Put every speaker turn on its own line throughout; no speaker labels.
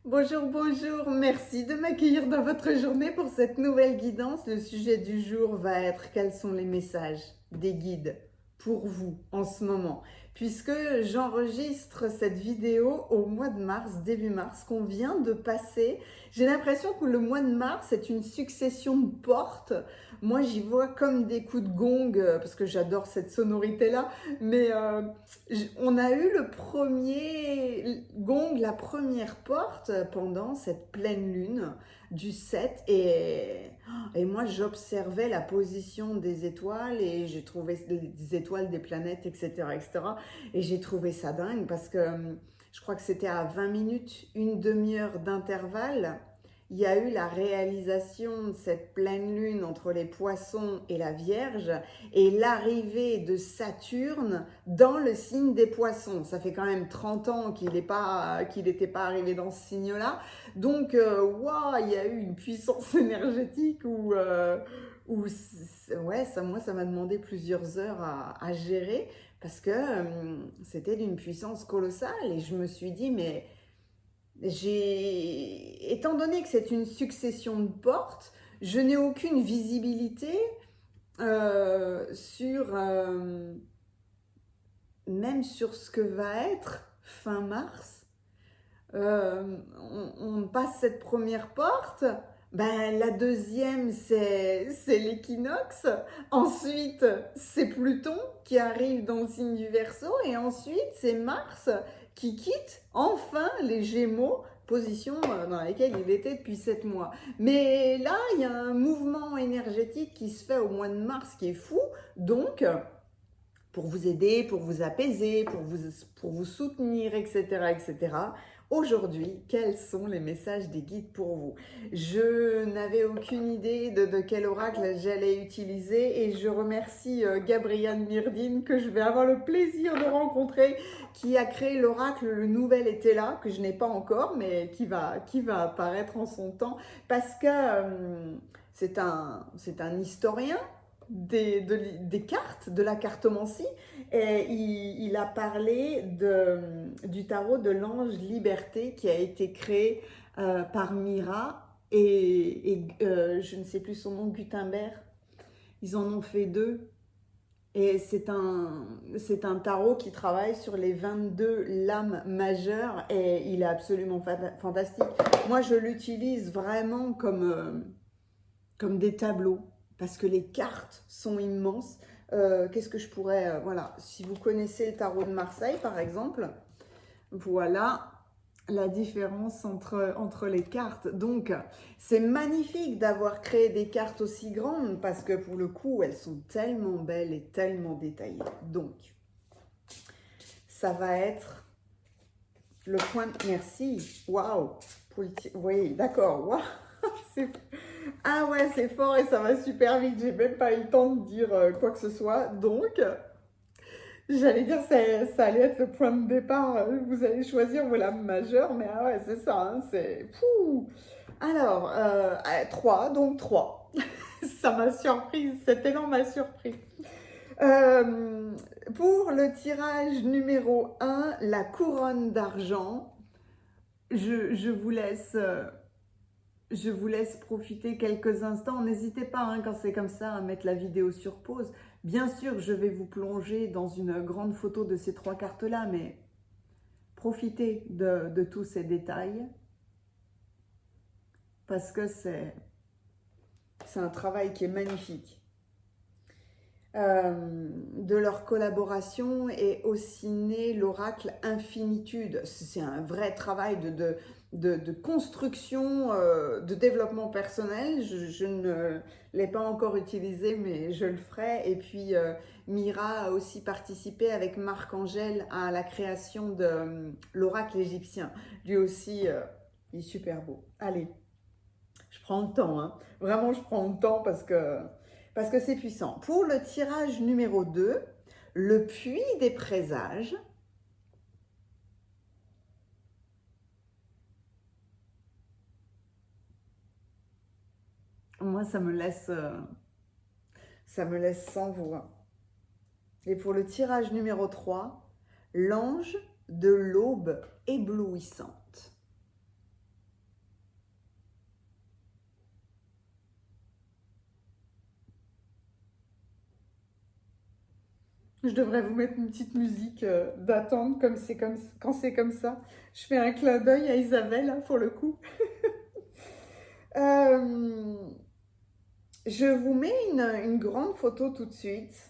Bonjour, bonjour, merci de m'accueillir dans votre journée pour cette nouvelle guidance. Le sujet du jour va être quels sont les messages des guides pour vous en ce moment. Puisque j'enregistre cette vidéo au mois de mars, début mars, qu'on vient de passer. J'ai l'impression que le mois de mars est une succession de portes. Moi, j'y vois comme des coups de gong, parce que j'adore cette sonorité-là, mais on a eu le premier gong, la première porte pendant cette pleine lune du 7 et moi j'observais la position des étoiles et j'ai trouvé des étoiles, des planètes, etc. etc. Et j'ai trouvé ça dingue parce que je crois que c'était à 20 minutes, une demi-heure d'intervalle. Il y a eu la réalisation de cette pleine lune entre les poissons et la Vierge et l'arrivée de Saturne dans le signe des poissons. Ça fait quand même 30 ans qu'il n'était pas arrivé dans ce signe-là. Donc, wow, il y a eu une puissance énergétique ouais, moi, ça m'a demandé plusieurs heures à gérer parce que c'était d'une puissance colossale. Et je me suis dit, mais étant donné que c'est une succession de portes, je n'ai aucune visibilité même sur ce que va être fin mars. On passe cette première porte, ben, la deuxième c'est l'équinoxe, ensuite c'est Pluton qui arrive dans le signe du Verseau et ensuite c'est Mars qui quitte enfin les Gémeaux, position dans laquelle il était depuis 7 mois. Mais là, il y a un mouvement énergétique qui se fait au mois de mars qui est fou, donc pour vous aider, pour vous apaiser, pour vous soutenir, etc., etc. Aujourd'hui, quels sont les messages des guides pour vous? Je n'avais aucune idée de quel oracle j'allais utiliser et je remercie Gabrielle Myrdine que je vais avoir le plaisir de rencontrer, qui a créé l'oracle Le Nouvel Été là, que je n'ai pas encore, mais qui va apparaître en son temps, parce que c'est un historien des cartes, de la cartomancie, et il a parlé du tarot de l'ange Liberté qui a été créé par Mira et je ne sais plus son nom, Gutenberg. Ils en ont fait deux. Et c'est un tarot qui travaille sur les 22 lames majeures et il est absolument fantastique. Moi, je l'utilise vraiment comme des tableaux, parce que les cartes sont immenses. Qu'est-ce que je pourrais... voilà, si vous connaissez le tarot de Marseille, par exemple, voilà la différence entre les cartes. Donc, c'est magnifique d'avoir créé des cartes aussi grandes, parce que pour le coup, elles sont tellement belles et tellement détaillées. Donc, ça va être le point de... Merci. Waouh. Oui, d'accord. Waouh. Ah ouais, c'est fort et ça va super vite. J'ai même pas eu le temps de dire quoi que ce soit. Donc, j'allais dire ça allait être le point de départ. Vous allez choisir vos lames majeures, mais ah ouais, c'est ça. Hein, c'est fou. Alors, 3, donc 3. Ça m'a surprise. Cet élan m'a surpris. Euh, pour le tirage numéro 1, la couronne d'argent, je vous laisse. Je vous laisse profiter quelques instants. N'hésitez pas, hein, quand c'est comme ça, à mettre la vidéo sur pause. Bien sûr, je vais vous plonger dans une grande photo de ces trois cartes-là, mais profitez de tous ces détails parce que c'est un travail qui est magnifique. De leur collaboration est aussi né l'oracle Infinitude. C'est un vrai travail de construction, de développement personnel. Je ne l'ai pas encore utilisé, mais je le ferai. Et puis, Mira a aussi participé avec Marc-Angèle à la création de l'oracle égyptien. Lui aussi, il est super beau. Allez, je prends le temps, hein. Vraiment, je prends le temps parce que c'est puissant. Pour le tirage numéro 2, le puits des présages. Moi, ça me laisse sans voix. Et pour le tirage numéro 3, l'ange de l'aube éblouissante. Je devrais vous mettre une petite musique d'attente quand c'est comme ça. Je fais un clin d'œil à Isabelle, hein, pour le coup. Euh, je vous mets une grande photo tout de suite.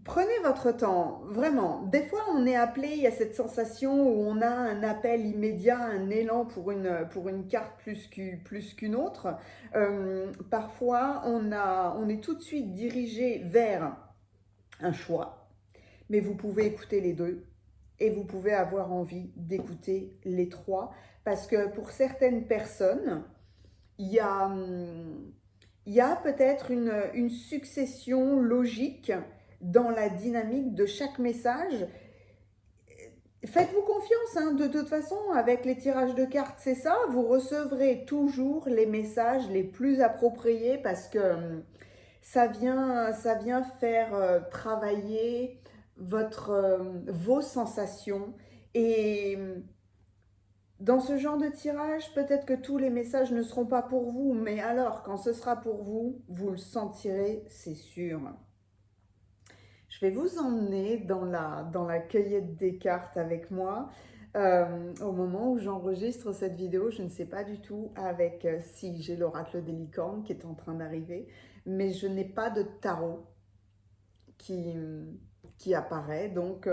Prenez votre temps, vraiment. Des fois, on est appelé, il y a cette sensation où on a un appel immédiat, un élan pour une carte plus qu'une autre. Parfois, on est tout de suite dirigé vers un choix, mais vous pouvez écouter les deux et vous pouvez avoir envie d'écouter les trois parce que pour certaines personnes, il y a, il y a peut-être une succession logique dans la dynamique de chaque message. Faites-vous confiance, hein, de toute façon, avec les tirages de cartes, c'est ça, vous recevrez toujours les messages les plus appropriés parce que ça vient faire travailler vos sensations. Et dans ce genre de tirage, peut-être que tous les messages ne seront pas pour vous, mais alors, quand ce sera pour vous, vous le sentirez, c'est sûr. Je vais vous emmener dans la cueillette des cartes avec moi. Au moment où j'enregistre cette vidéo, je ne sais pas du tout avec si j'ai l'oracle des licornes qui est en train d'arriver, mais je n'ai pas de tarot qui, qui apparaît, donc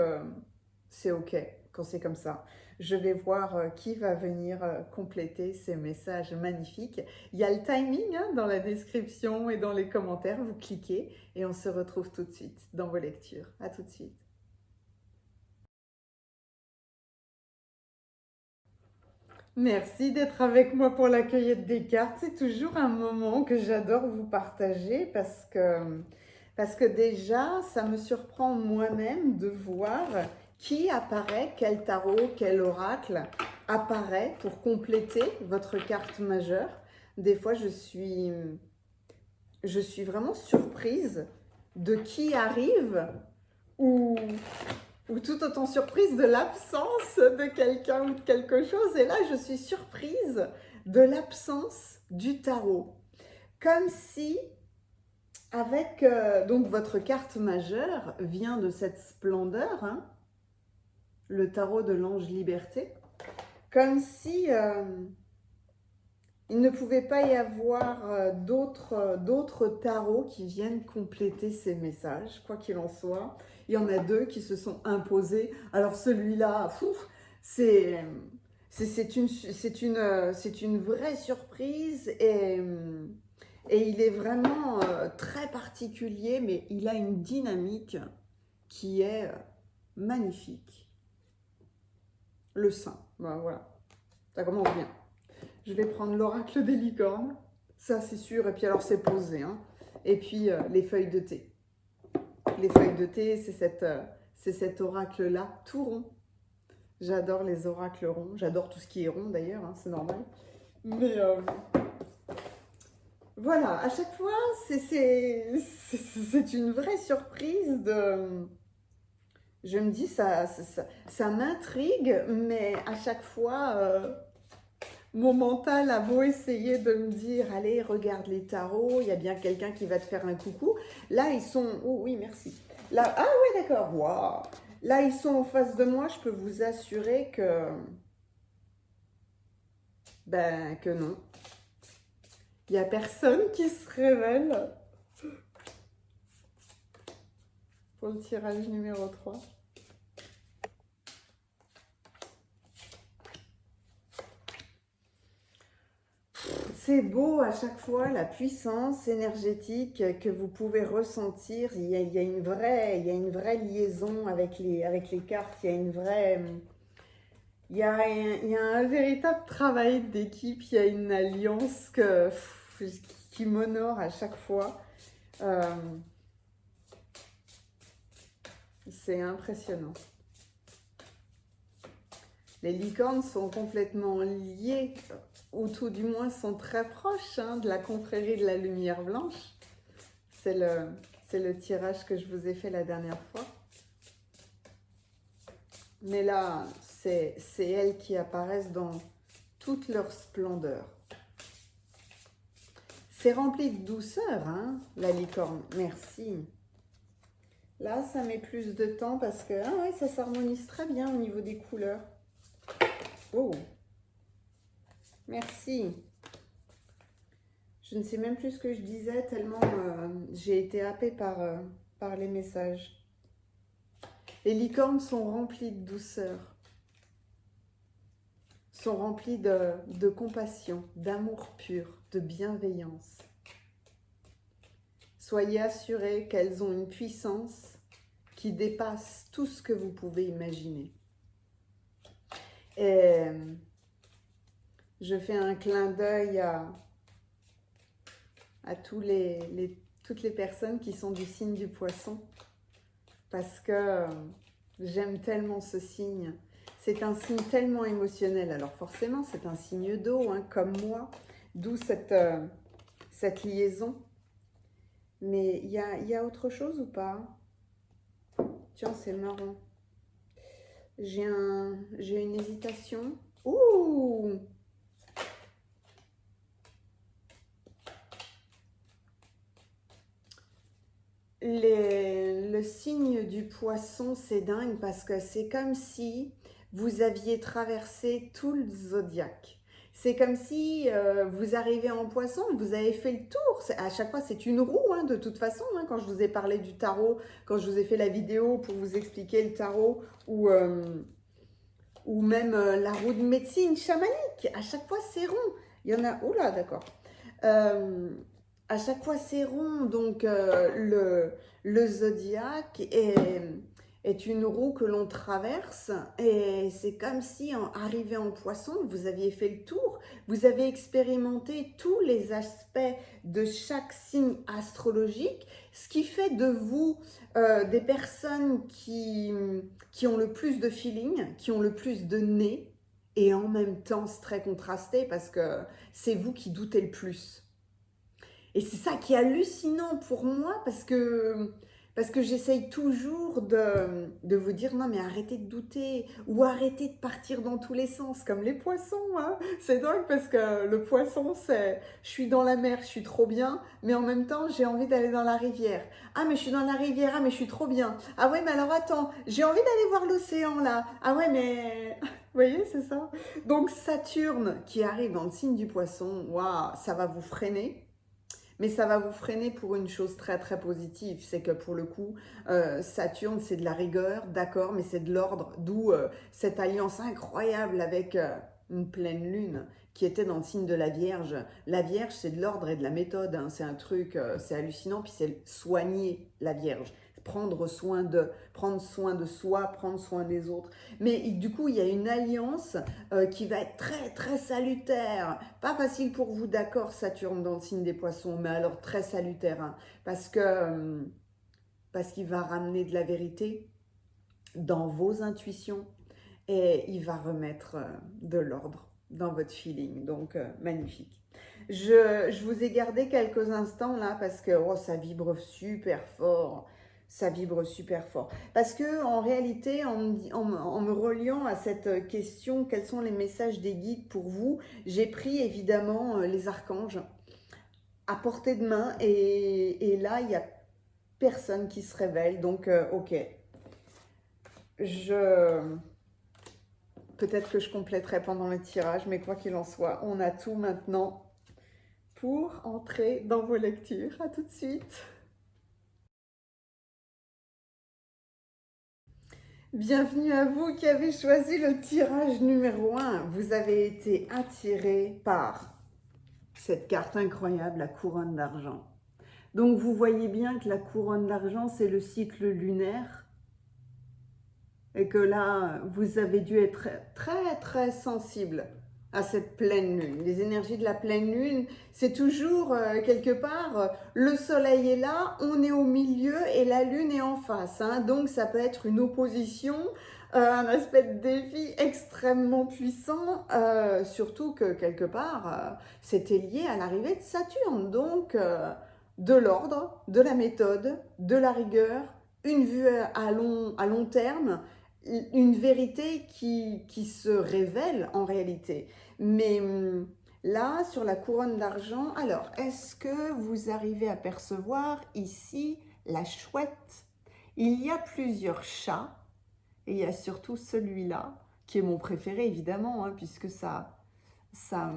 c'est ok quand c'est comme ça. Je vais voir qui va venir compléter ces messages magnifiques. Il y a le timing, hein, dans la description et dans les commentaires, vous cliquez et on se retrouve tout de suite dans vos lectures. À tout de suite. Merci d'être avec moi pour la cueillette des cartes. C'est toujours un moment que j'adore vous partager parce que déjà, ça me surprend moi-même de voir qui apparaît, quel tarot, quel oracle apparaît pour compléter votre carte majeure. Des fois, je suis vraiment surprise de qui arrive ou ou tout autant surprise de l'absence de quelqu'un ou de quelque chose. Et là, je suis surprise de l'absence du tarot. Comme si, avec donc votre carte majeure, vient de cette splendeur, hein, le tarot de l'ange liberté, comme si il ne pouvait pas y avoir d'autres tarots qui viennent compléter ces messages, quoi qu'il en soit. Il y en a deux qui se sont imposés. Alors celui-là, c'est c'est une vraie surprise et il est vraiment très particulier, mais il a une dynamique qui est magnifique. Le saint, ben, voilà, ça commence bien. Je vais prendre l'oracle des licornes, ça c'est sûr, et puis alors c'est posé, hein. Et puis les feuilles de thé. Les feuilles de thé, c'est cet oracle-là, tout rond. J'adore les oracles ronds, j'adore tout ce qui est rond d'ailleurs, hein, c'est normal. Mais voilà, à chaque fois, c'est une vraie surprise de... Je me dis, ça m'intrigue, mais à chaque fois... mon mental a beau essayer de me dire, allez, regarde les tarots, il y a bien quelqu'un qui va te faire un coucou. Là, ils sont... Oh oui, merci. Là, ah ouais, d'accord. Waouh. Là, ils sont en face de moi. Je peux vous assurer que... Ben, que non. Il n'y a personne qui se révèle pour le tirage numéro 3. C'est beau à chaque fois la puissance énergétique que vous pouvez ressentir. Il y a une vraie liaison avec avec les cartes. Il y a une vraie... il y a un véritable travail d'équipe. Il y a une alliance qui m'honore à chaque fois. C'est impressionnant. Les licornes sont complètement liées, ou tout du moins sont très proches, hein, de la confrérie de la lumière blanche. C'est le tirage que je vous ai fait la dernière fois. Mais là, c'est elles qui apparaissent dans toute leur splendeur. C'est rempli de douceur, hein, la licorne. Merci. Là, ça met plus de temps parce que ah ouais, ça s'harmonise très bien au niveau des couleurs. Oh, merci. Je ne sais même plus ce que je disais tellement j'ai été happée par les messages. Les licornes sont remplies de douceur, sont remplies de compassion, d'amour pur, de bienveillance. Soyez assurés qu'elles ont une puissance qui dépasse tout ce que vous pouvez imaginer. Et je fais un clin d'œil à toutes les personnes qui sont du signe du poisson parce que j'aime tellement ce signe. C'est un signe tellement émotionnel. Alors forcément, c'est un signe d'eau, hein, comme moi, d'où cette liaison. Mais il y a autre chose ou pas? Tiens, c'est marrant. J'ai une hésitation. Ouh! Le signe du poisson, c'est dingue parce que c'est comme si vous aviez traversé tout le zodiaque. C'est comme si vous arrivez en poisson, vous avez fait le tour. À chaque fois, c'est une roue, hein, de toute façon. Hein, quand je vous ai parlé du tarot, quand je vous ai fait la vidéo pour vous expliquer le tarot, ou même la roue de médecine chamanique, à chaque fois, c'est rond. Il y en a... Oula, d'accord. À chaque fois, c'est rond. Donc, le zodiaque est une roue que l'on traverse. Et c'est comme si, arrivé en poisson, vous aviez fait le tour. Vous avez expérimenté tous les aspects de chaque signe astrologique, ce qui fait de vous des personnes qui ont le plus de feeling, qui ont le plus de nez. Et en même temps, c'est très contrasté parce que c'est vous qui doutez le plus. Et c'est ça qui est hallucinant pour moi parce que j'essaye toujours de vous dire non mais arrêtez de douter ou arrêtez de partir dans tous les sens comme les poissons. Hein. C'est dingue parce que le poisson c'est je suis dans la mer, je suis trop bien, mais en même temps j'ai envie d'aller dans la rivière. Ah mais je suis dans la rivière, ah mais je suis trop bien. Ah ouais mais alors attends, j'ai envie d'aller voir l'océan là. Ah ouais mais... Vous voyez, c'est ça. Donc Saturne qui arrive dans le signe du poisson, waouh, ça va vous freiner. Mais ça va vous freiner pour une chose très très positive, c'est que pour le coup, Saturne c'est de la rigueur, d'accord, mais c'est de l'ordre, d'où cette alliance incroyable avec une pleine lune qui était dans le signe de la Vierge. La Vierge c'est de l'ordre et de la méthode, hein. C'est un truc, c'est hallucinant, puis c'est soigner la Vierge. Prendre soin de soi, prendre soin des autres. Mais du coup, il y a une alliance qui va être très très salutaire. Pas facile pour vous, d'accord, Saturne dans le signe des poissons, mais alors très salutaire, hein, parce qu'il va ramener de la vérité dans vos intuitions et il va remettre de l'ordre dans votre feeling. Donc, magnifique. Je vous ai gardé quelques instants là parce que oh, ça vibre super fort. Ça vibre super fort. Parce que en réalité, en me reliant à cette question, quels sont les messages des guides pour vous, j'ai pris évidemment les archanges à portée de main et là, il n'y a personne qui se révèle. Donc, ok. Peut-être que je compléterai pendant le tirage, mais quoi qu'il en soit, on a tout maintenant pour entrer dans vos lectures. À tout de suite. Bienvenue à vous qui avez choisi le tirage numéro 1. Vous avez été attiré par cette carte incroyable, la couronne d'argent. Donc vous voyez bien que la couronne d'argent, c'est le cycle lunaire. Et que là, vous avez dû être très très sensible à cette pleine lune. Les énergies de la pleine lune, c'est toujours quelque part, le soleil est là, on est au milieu et la lune est en face. Hein. Donc ça peut être une opposition, un aspect de défi extrêmement puissant, surtout que quelque part, c'était lié à l'arrivée de Saturne. Donc de l'ordre, de la méthode, de la rigueur, une vue à long terme, une vérité qui se révèle en réalité. Mais là, sur la couronne d'argent, alors, est-ce que vous arrivez à percevoir ici la chouette? Il y a plusieurs chats, et il y a surtout celui-là, qui est mon préféré évidemment, hein, puisque ça, ça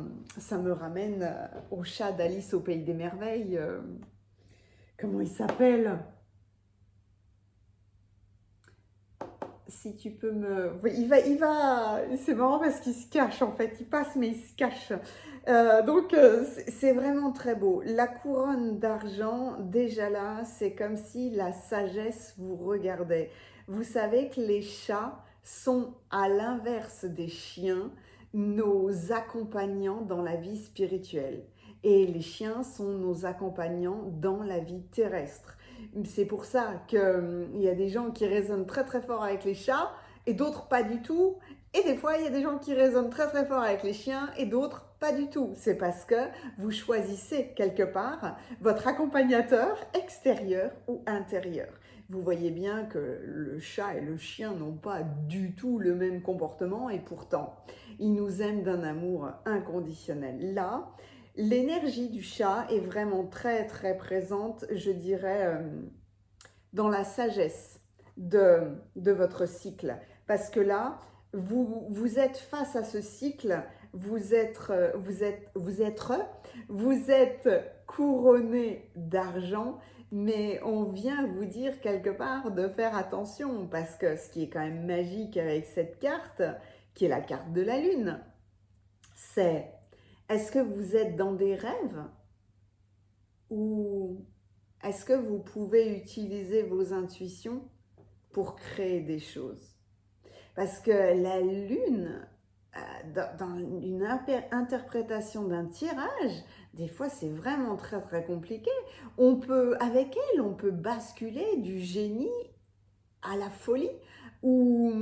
me ramène au chat d'Alice au Pays des Merveilles. Comment il s'appelle? Si tu peux me... Oui, c'est marrant parce qu'il se cache en fait, il passe mais il se cache. C'est vraiment très beau. La couronne d'argent, déjà là, c'est comme si la sagesse vous regardait. Vous savez que les chats sont, à l'inverse des chiens, nos accompagnants dans la vie spirituelle. Et les chiens sont nos accompagnants dans la vie terrestre. C'est pour ça qu'il y a des gens qui résonnent très très fort avec les chats et d'autres pas du tout. Et des fois, il y a des gens qui résonnent très très fort avec les chiens et d'autres pas du tout. C'est parce que vous choisissez quelque part votre accompagnateur extérieur ou intérieur. Vous voyez bien que le chat et le chien n'ont pas du tout le même comportement et pourtant, ils nous aiment d'un amour inconditionnel. Là, l'énergie du chat est vraiment très très présente, je dirais, dans la sagesse de votre cycle. Parce que là, vous êtes face à ce cycle, vous êtes couronné d'argent, mais on vient vous dire quelque part de faire attention, parce que ce qui est quand même magique avec cette carte, qui est la carte de la lune, c'est: est-ce que vous êtes dans des rêves ou est-ce que vous pouvez utiliser vos intuitions pour créer des choses? Parce que la lune, dans une interprétation d'un tirage, des fois c'est vraiment très très compliqué. Avec elle, on peut basculer du génie à la folie ou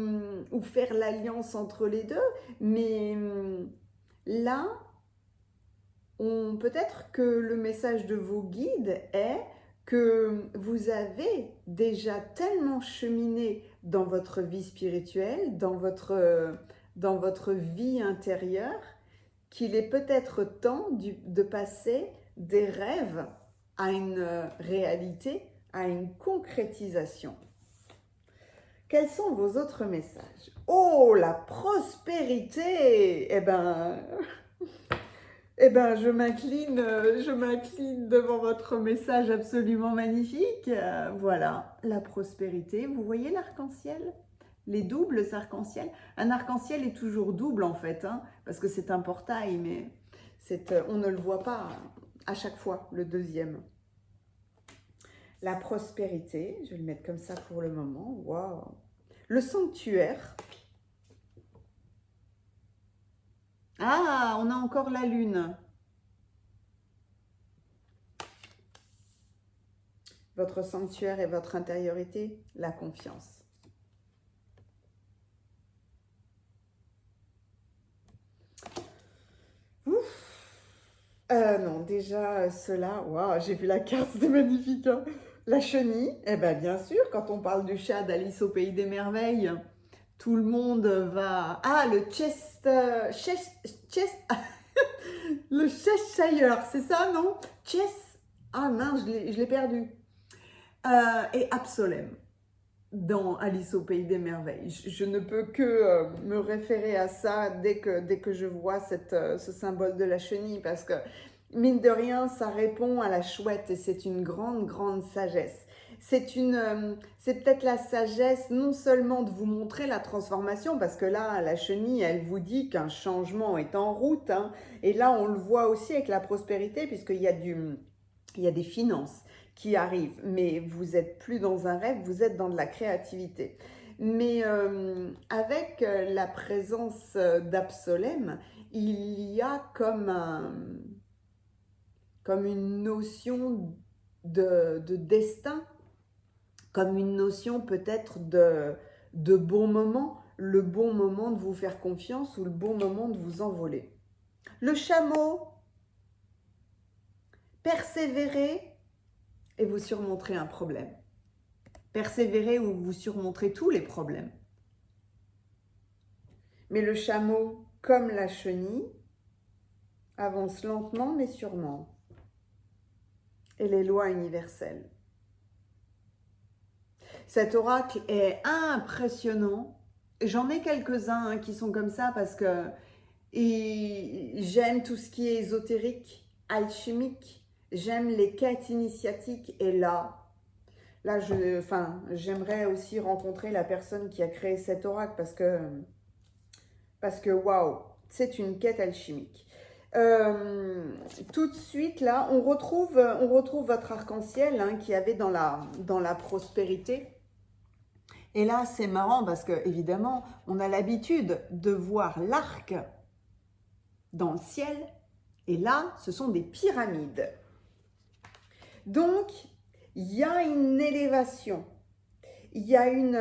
faire l'alliance entre les deux. Mais là, peut-être que le message de vos guides est que vous avez déjà tellement cheminé dans votre vie spirituelle, dans votre vie intérieure, qu'il est peut-être temps de passer des rêves à une réalité, à une concrétisation. Quels sont vos autres messages? Oh, la prospérité! Je m'incline devant votre message absolument magnifique. Voilà, la prospérité. Vous voyez l'arc-en-ciel? Les doubles arcs-en-ciel. Un arc-en-ciel est toujours double en fait, hein, parce que c'est un portail, mais on ne le voit pas à chaque fois, le deuxième. La prospérité, je vais le mettre comme ça pour le moment. Waouh! Le sanctuaire. Ah, on a encore la lune. Votre sanctuaire et votre intériorité, la confiance. Non, déjà, cela, waouh, j'ai vu la carte, c'était magnifique, hein. La chenille, eh bien, bien sûr, quand on parle du chat d'Alice au Pays des Merveilles, tout le monde va... Ah, le le Cheshire, c'est ça, non? Ah mince, je l'ai perdu. Et Absolem, dans Alice au Pays des Merveilles. Je ne peux que me référer à ça dès que je vois ce symbole de la chenille, parce que, mine de rien, ça répond à la chouette et c'est une grande, grande sagesse. C'est peut-être la sagesse non seulement de vous montrer la transformation, parce que là, la chenille, elle vous dit qu'un changement est en route, hein, et là, on le voit aussi avec la prospérité, puisqu'il y a des finances qui arrivent, mais vous n'êtes plus dans un rêve, vous êtes dans de la créativité. Mais avec la présence d'Absolem, il y a comme une notion de destin, comme une notion peut-être de bon moment, le bon moment de vous faire confiance ou le bon moment de vous envoler. Le chameau, persévérer et vous surmonterez un problème. Persévérer ou vous surmonterez tous les problèmes. Mais le chameau, comme la chenille, avance lentement mais sûrement. Et les lois universelles. Cet oracle est impressionnant. J'en ai quelques-uns hein, qui sont comme ça parce que j'aime tout ce qui est ésotérique, alchimique. J'aime les quêtes initiatiques. Et là, j'aimerais aussi rencontrer la personne qui a créé cet oracle parce que waouh, c'est une quête alchimique. Tout de suite, là, on retrouve votre arc-en-ciel hein, qui avait dans la prospérité. Et là, c'est marrant parce que, évidemment, on a l'habitude de voir l'arc dans le ciel. Et là, ce sont des pyramides. Donc, il y a une élévation. Il y a une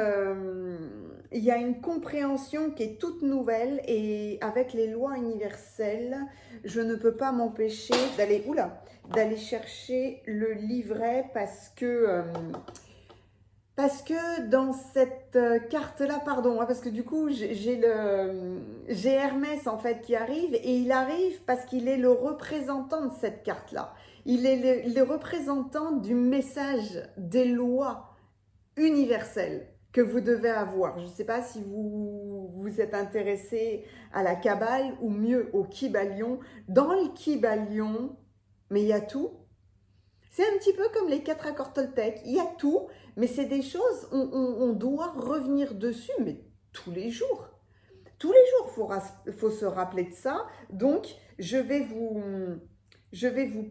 compréhension qui est toute nouvelle et avec les lois universelles, je ne peux pas m'empêcher d'aller chercher le livret parce que dans cette carte-là, pardon, hein, parce que du coup, j'ai Hermès en fait qui arrive et il arrive parce qu'il est le représentant de cette carte-là. Il est le représentant du message des lois universelle que vous devez avoir. Je ne sais pas si vous êtes intéressé à la Kabbale ou mieux au Kybalion. Dans le Kybalion, mais il y a tout. C'est un petit peu comme les 4 accords Toltec. Il y a tout, mais c'est des choses, on doit revenir dessus, mais tous les jours. Tous les jours, il faut se rappeler de ça. Donc, je vais vous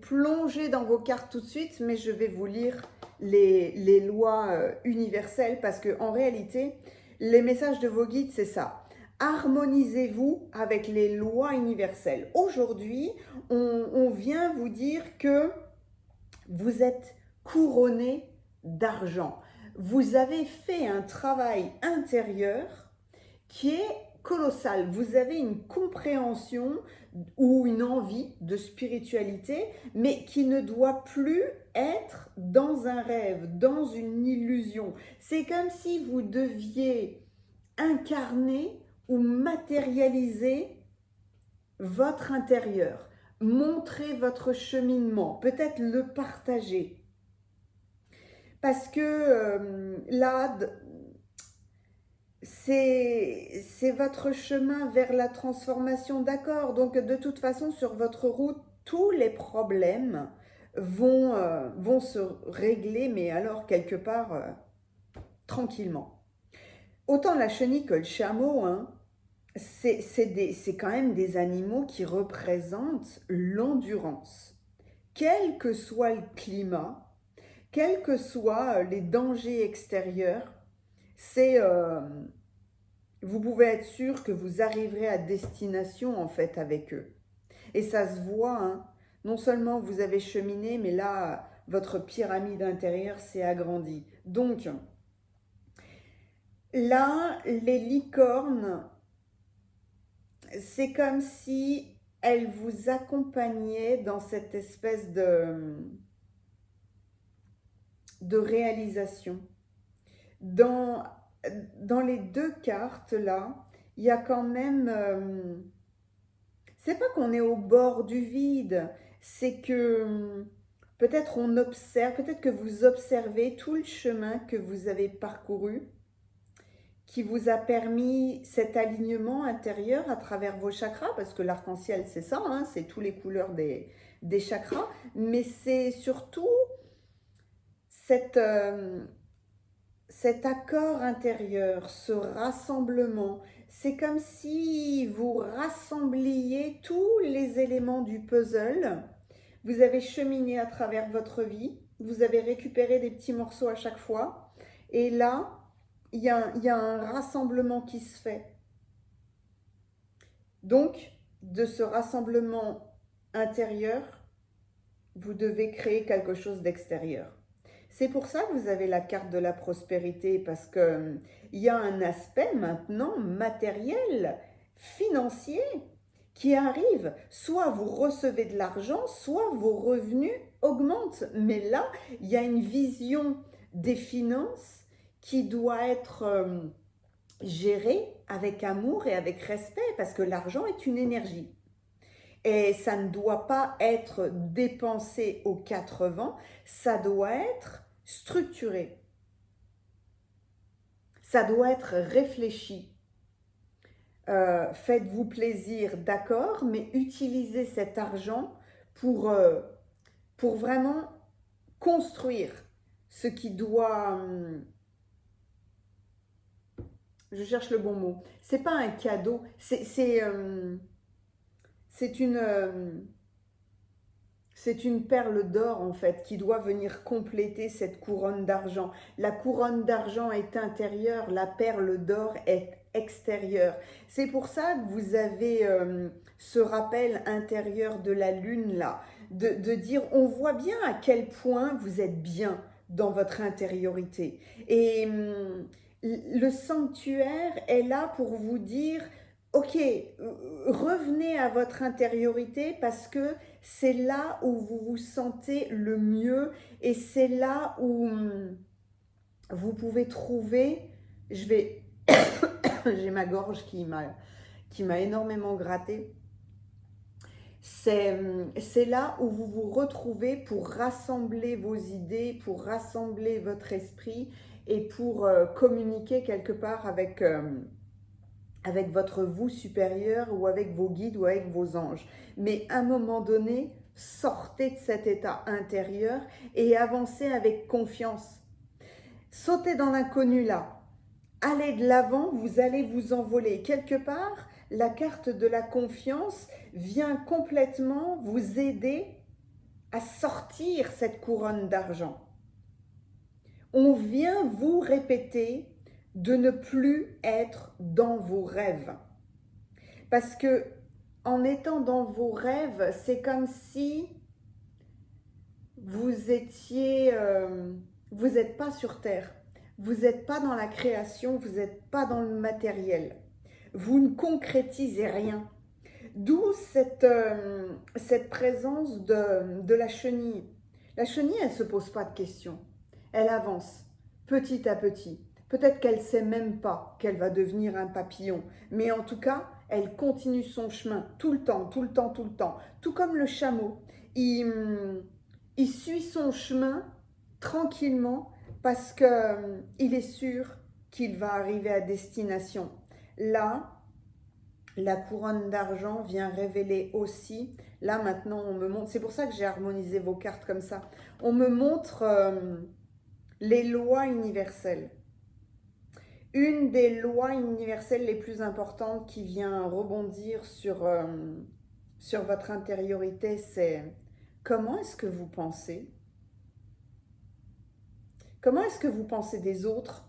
plonger dans vos cartes tout de suite, mais je vais vous lire les lois universelles parce qu'en réalité, les messages de vos guides, c'est ça. Harmonisez-vous avec les lois universelles. Aujourd'hui, on vient vous dire que vous êtes couronné d'argent. Vous avez fait un travail intérieur qui est colossal. Vous avez une compréhension ou une envie de spiritualité, mais qui ne doit plus être dans un rêve, dans une illusion. C'est comme si vous deviez incarner ou matérialiser votre intérieur, montrer votre cheminement, peut-être le partager. Parce que là, c'est votre chemin vers la transformation, d'accord. Donc de toute façon, sur votre route, tous les problèmes vont se régler, mais alors quelque part tranquillement. Autant la chenille que le chameau, hein, c'est quand même des animaux qui représentent l'endurance. Quel que soit le climat, quels que soient les dangers extérieurs, vous pouvez être sûr que vous arriverez à destination en fait avec eux. Et ça se voit, hein, non seulement vous avez cheminé, mais là, votre pyramide intérieure s'est agrandie. Donc, là, les licornes, c'est comme si elles vous accompagnaient dans cette espèce de réalisation. Dans les deux cartes là, il y a quand même, c'est pas qu'on est au bord du vide, c'est que peut-être on observe, peut-être que vous observez tout le chemin que vous avez parcouru, qui vous a permis cet alignement intérieur à travers vos chakras, parce que l'arc-en-ciel c'est ça, hein, c'est toutes les couleurs des chakras, mais c'est surtout cet accord intérieur, ce rassemblement. C'est comme si vous rassembliez tous les éléments du puzzle. Vous avez cheminé à travers votre vie, vous avez récupéré des petits morceaux à chaque fois, et là, il y a un rassemblement qui se fait. Donc, de ce rassemblement intérieur, vous devez créer quelque chose d'extérieur. C'est pour ça que vous avez la carte de la prospérité, parce qu'il y a un aspect maintenant matériel, financier, qui arrive. Soit vous recevez de l'argent, soit vos revenus augmentent. Mais là, il y a une vision des finances qui doit être gérée avec amour et avec respect, parce que l'argent est une énergie. Et ça ne doit pas être dépensé aux quatre vents, ça doit être structuré. Ça doit être réfléchi. Faites-vous plaisir, d'accord, mais utilisez cet argent pour vraiment construire ce qui doit... je cherche le bon mot. C'est pas un cadeau, c'est une perle d'or en fait qui doit venir compléter cette couronne d'argent. La couronne d'argent est intérieure, la perle d'or est extérieure. C'est pour ça que vous avez ce rappel intérieur de la lune là, de dire on voit bien à quel point vous êtes bien dans votre intériorité. Et le sanctuaire est là pour vous dire ok, revenez à votre intériorité parce que c'est là où vous vous sentez le mieux et c'est là où vous pouvez trouver, je vais, j'ai ma gorge qui m'a énormément gratté, c'est là où vous vous retrouvez pour rassembler vos idées, pour rassembler votre esprit et pour communiquer quelque part avec votre vous supérieur ou avec vos guides ou avec vos anges. Mais à un moment donné, sortez de cet état intérieur et avancez avec confiance. Sautez dans l'inconnu là. Allez de l'avant, vous allez vous envoler. Quelque part, la carte de la confiance vient complètement vous aider à sortir cette couronne d'argent. On vient vous répéter de ne plus être dans vos rêves. Parce que en étant dans vos rêves, c'est comme si vous étiez, vous n'êtes pas sur Terre, vous n'êtes pas dans la création, vous n'êtes pas dans le matériel. Vous ne concrétisez rien. D'où cette présence de la chenille. La chenille, elle ne se pose pas de questions. Elle avance petit à petit. Peut-être qu'elle ne sait même pas qu'elle va devenir un papillon. Mais en tout cas, elle continue son chemin tout le temps, tout le temps, tout le temps. Tout comme le chameau. Il suit son chemin tranquillement parce qu'il est sûr qu'il va arriver à destination. Là, la couronne d'argent vient révéler aussi, là maintenant on me montre, c'est pour ça que j'ai harmonisé vos cartes comme ça, on me montre les lois universelles. Une des lois universelles les plus importantes qui vient rebondir sur votre intériorité, c'est comment est-ce que vous pensez? Comment est-ce que vous pensez des autres?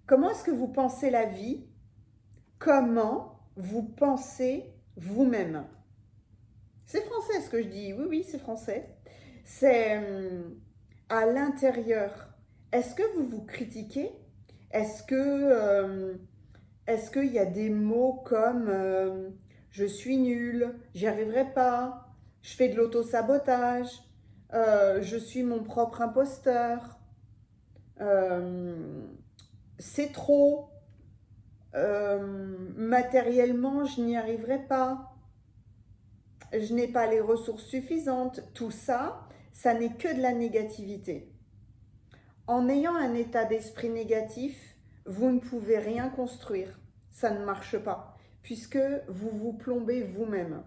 Comment est-ce que vous pensez la vie? Comment vous pensez vous-même? C'est français ce que je dis, oui, oui, c'est français. C'est à l'intérieur. Est-ce que vous vous critiquez? Est-ce qu'il y a des mots comme je suis nul, j'y arriverai pas, je fais de l'auto-sabotage, je suis mon propre imposteur, c'est trop, matériellement je n'y arriverai pas, je n'ai pas les ressources suffisantes. Tout ça, ça n'est que de la négativité. En ayant un état d'esprit négatif, vous ne pouvez rien construire. Ça ne marche pas, puisque vous vous plombez vous-même.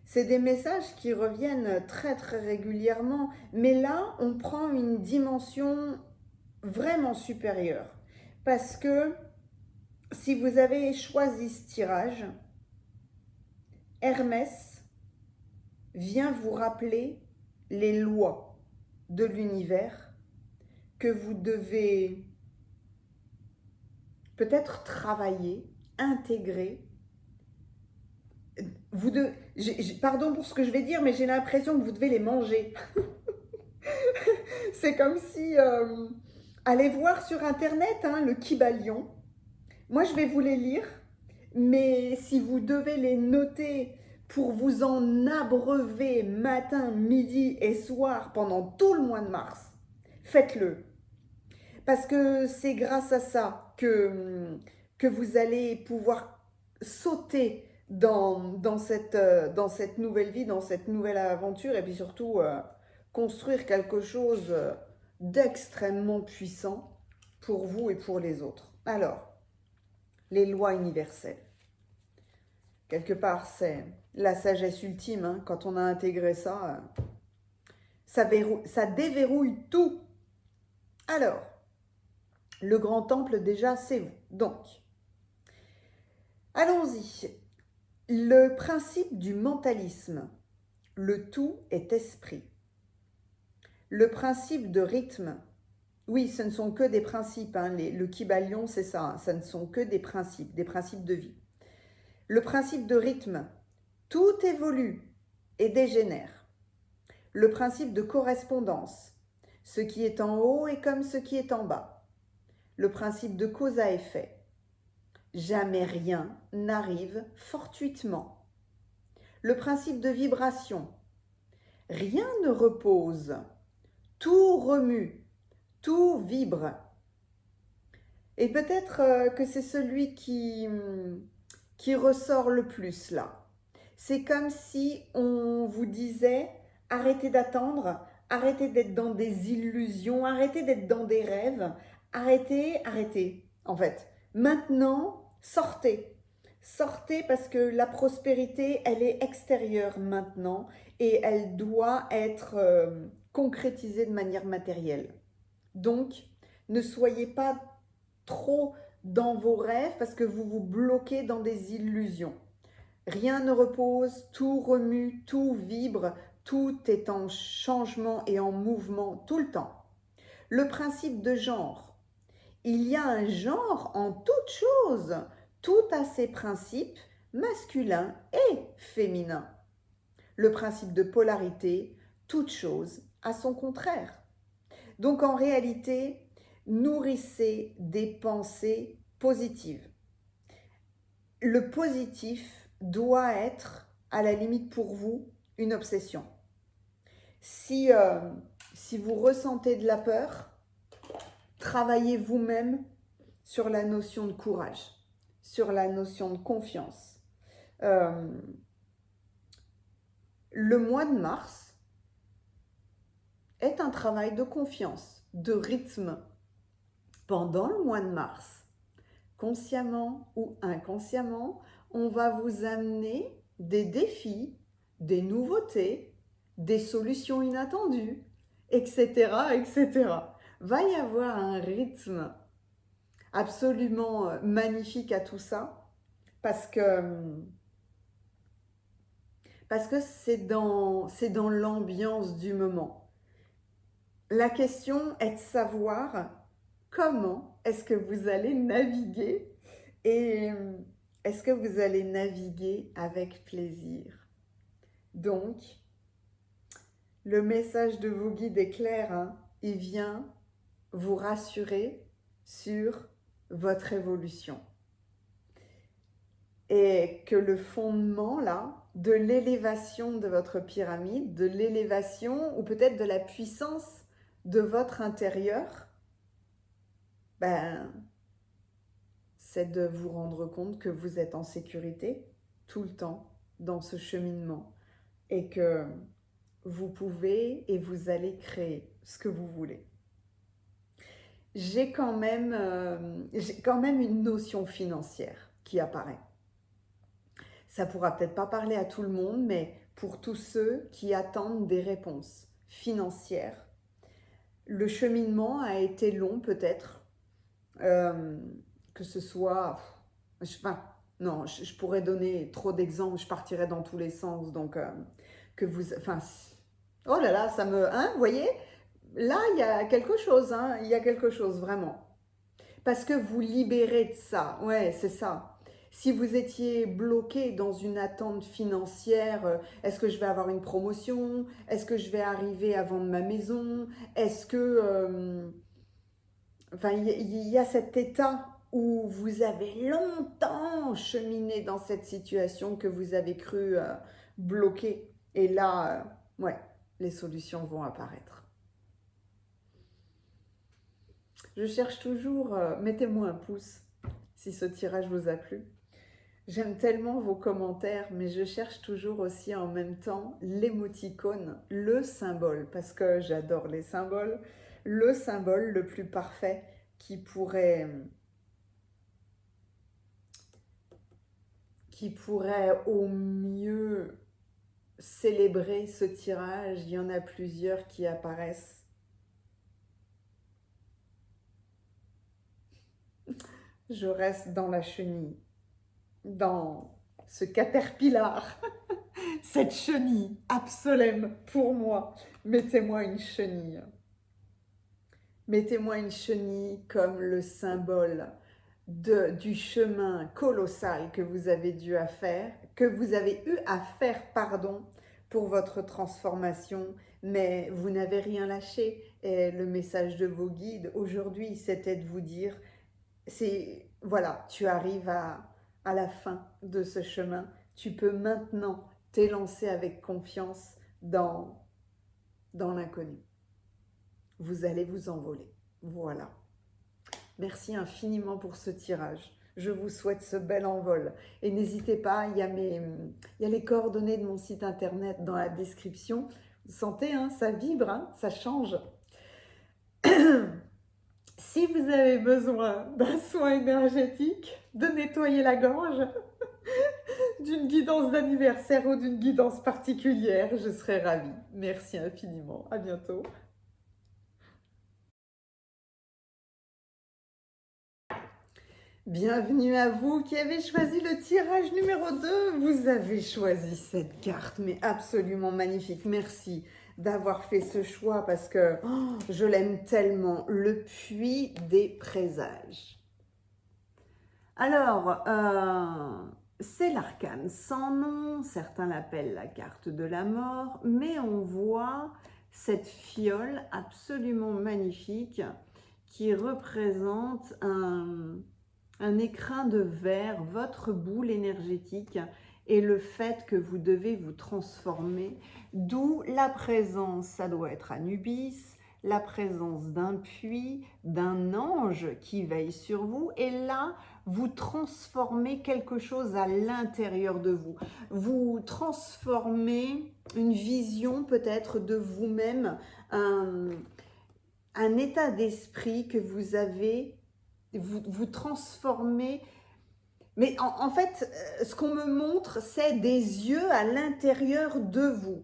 C'est des messages qui reviennent très très régulièrement, mais là, on prend une dimension vraiment supérieure. Parce que si vous avez choisi ce tirage, Hermès vient vous rappeler les lois de l'univers que vous devez peut-être travailler, intégrer. Pardon pour ce que je vais dire, mais j'ai l'impression que vous devez les manger. C'est comme si... allez voir sur Internet le Kybalion. Moi, je vais vous les lire, mais si vous devez les noter pour vous en abreuver matin, midi et soir pendant tout le mois de mars, faites-le. Parce que c'est grâce à ça que vous allez pouvoir sauter dans cette nouvelle vie, dans cette nouvelle aventure, et puis surtout construire quelque chose d'extrêmement puissant pour vous et pour les autres. Alors, les lois universelles. Quelque part, c'est la sagesse ultime, hein. Quand on a intégré ça, ça déverrouille tout. Alors, le grand temple, déjà, c'est vous. Donc, allons-y. Le principe du mentalisme, le tout est esprit. Le principe de rythme, oui, ce ne sont que des principes, hein. Le Kybalion, c'est ça, hein. Ça ne sont que des principes de vie. Le principe de rythme, tout évolue et dégénère. Le principe de correspondance, ce qui est en haut est comme ce qui est en bas. Le principe de cause à effet, jamais rien n'arrive fortuitement. Le principe de vibration, rien ne repose, tout remue, tout vibre. Et peut-être que c'est celui qui ressort le plus là. C'est comme si on vous disait arrêtez d'attendre, arrêtez d'être dans des illusions, arrêtez d'être dans des rêves, arrêtez. En fait, maintenant, sortez. Sortez parce que la prospérité, elle est extérieure maintenant et elle doit être concrétisée de manière matérielle. Donc, ne soyez pas trop dans vos rêves parce que vous vous bloquez dans des illusions. Rien ne repose, tout remue, tout vibre, tout est en changement et en mouvement tout le temps. Le principe de genre. Il y a un genre en toute chose. Tout a ses principes, masculins et féminins. Le principe de polarité, toute chose a son contraire. Donc en réalité, nourrissez des pensées positives. Le positif doit être, à la limite pour vous, une obsession. Si vous ressentez de la peur, travaillez vous-même sur la notion de courage, sur la notion de confiance. Le mois de mars est un travail de confiance, de rythme. Pendant le mois de mars, consciemment ou inconsciemment, on va vous amener des défis, des nouveautés, des solutions inattendues, etc., etc. Va y avoir un rythme absolument magnifique à tout ça parce que c'est dans l'ambiance du moment. La question est de savoir comment est-ce que vous allez naviguer et est-ce que vous allez naviguer avec plaisir. Donc, le message de vos guides est clair, hein, il vient vous rassurer sur votre évolution. Et que le fondement là, de l'élévation de votre pyramide, de l'élévation ou peut-être de la puissance de votre intérieur, c'est de vous rendre compte que vous êtes en sécurité tout le temps dans ce cheminement et que vous pouvez et vous allez créer ce que vous voulez. J'ai quand même une notion financière qui apparaît. Ça pourra peut-être pas parler à tout le monde, mais pour tous ceux qui attendent des réponses financières, le cheminement a été long peut-être, que ce soit... non, je pourrais donner trop d'exemples, je partirais dans tous les sens, donc que vous... oh là là, ça me... Hein, vous voyez, là, il y a quelque chose, hein, il y a quelque chose vraiment. Parce que vous libérez de ça, ouais, c'est ça. Si vous étiez bloqué dans une attente financière, est-ce que je vais avoir une promotion? Est-ce que je vais arriver à vendre ma maison? Est-ce que... il y a cet état où vous avez longtemps cheminé dans cette situation que vous avez cru bloquer. Et là, ouais, les solutions vont apparaître. Je cherche toujours, mettez-moi un pouce si ce tirage vous a plu. J'aime tellement vos commentaires, mais je cherche toujours aussi en même temps l'émoticône, le symbole, parce que j'adore les symboles, le symbole le plus parfait qui pourrait qui pourraient au mieux célébrer ce tirage. Il y en a plusieurs qui apparaissent. Je reste dans la chenille, dans ce caterpillar, cette chenille absolème pour moi. Mettez-moi une chenille. Mettez-moi une chenille comme le symbole du chemin colossal que vous avez eu à faire, pour votre transformation, mais vous n'avez rien lâché. Et le message de vos guides aujourd'hui, c'était de vous dire, voilà, tu arrives à la fin de ce chemin, tu peux maintenant t'élancer avec confiance dans l'inconnu. Vous allez vous envoler. Voilà. Merci infiniment pour ce tirage. Je vous souhaite ce bel envol. Et n'hésitez pas, il y a les coordonnées de mon site internet dans la description. Vous sentez, hein, ça vibre, hein, ça change. Si vous avez besoin d'un soin énergétique, de nettoyer la gorge, d'une guidance d'anniversaire ou d'une guidance particulière, je serai ravie. Merci infiniment. À bientôt. Bienvenue à vous qui avez choisi le tirage numéro 2. Vous avez choisi cette carte, mais absolument magnifique. Merci d'avoir fait ce choix parce que je l'aime tellement. Le puits des présages. Alors, c'est l'arcane sans nom. Certains l'appellent la carte de la mort, mais on voit cette fiole absolument magnifique qui représente un écrin de verre, votre boule énergétique et le fait que vous devez vous transformer, d'où la présence, ça doit être Anubis, la présence d'un puits, d'un ange qui veille sur vous, et là, vous transformez quelque chose à l'intérieur de vous. Vous transformez une vision peut-être de vous-même, un état d'esprit que vous avez. Vous transformez, mais en fait, ce qu'on me montre, c'est des yeux à l'intérieur de vous.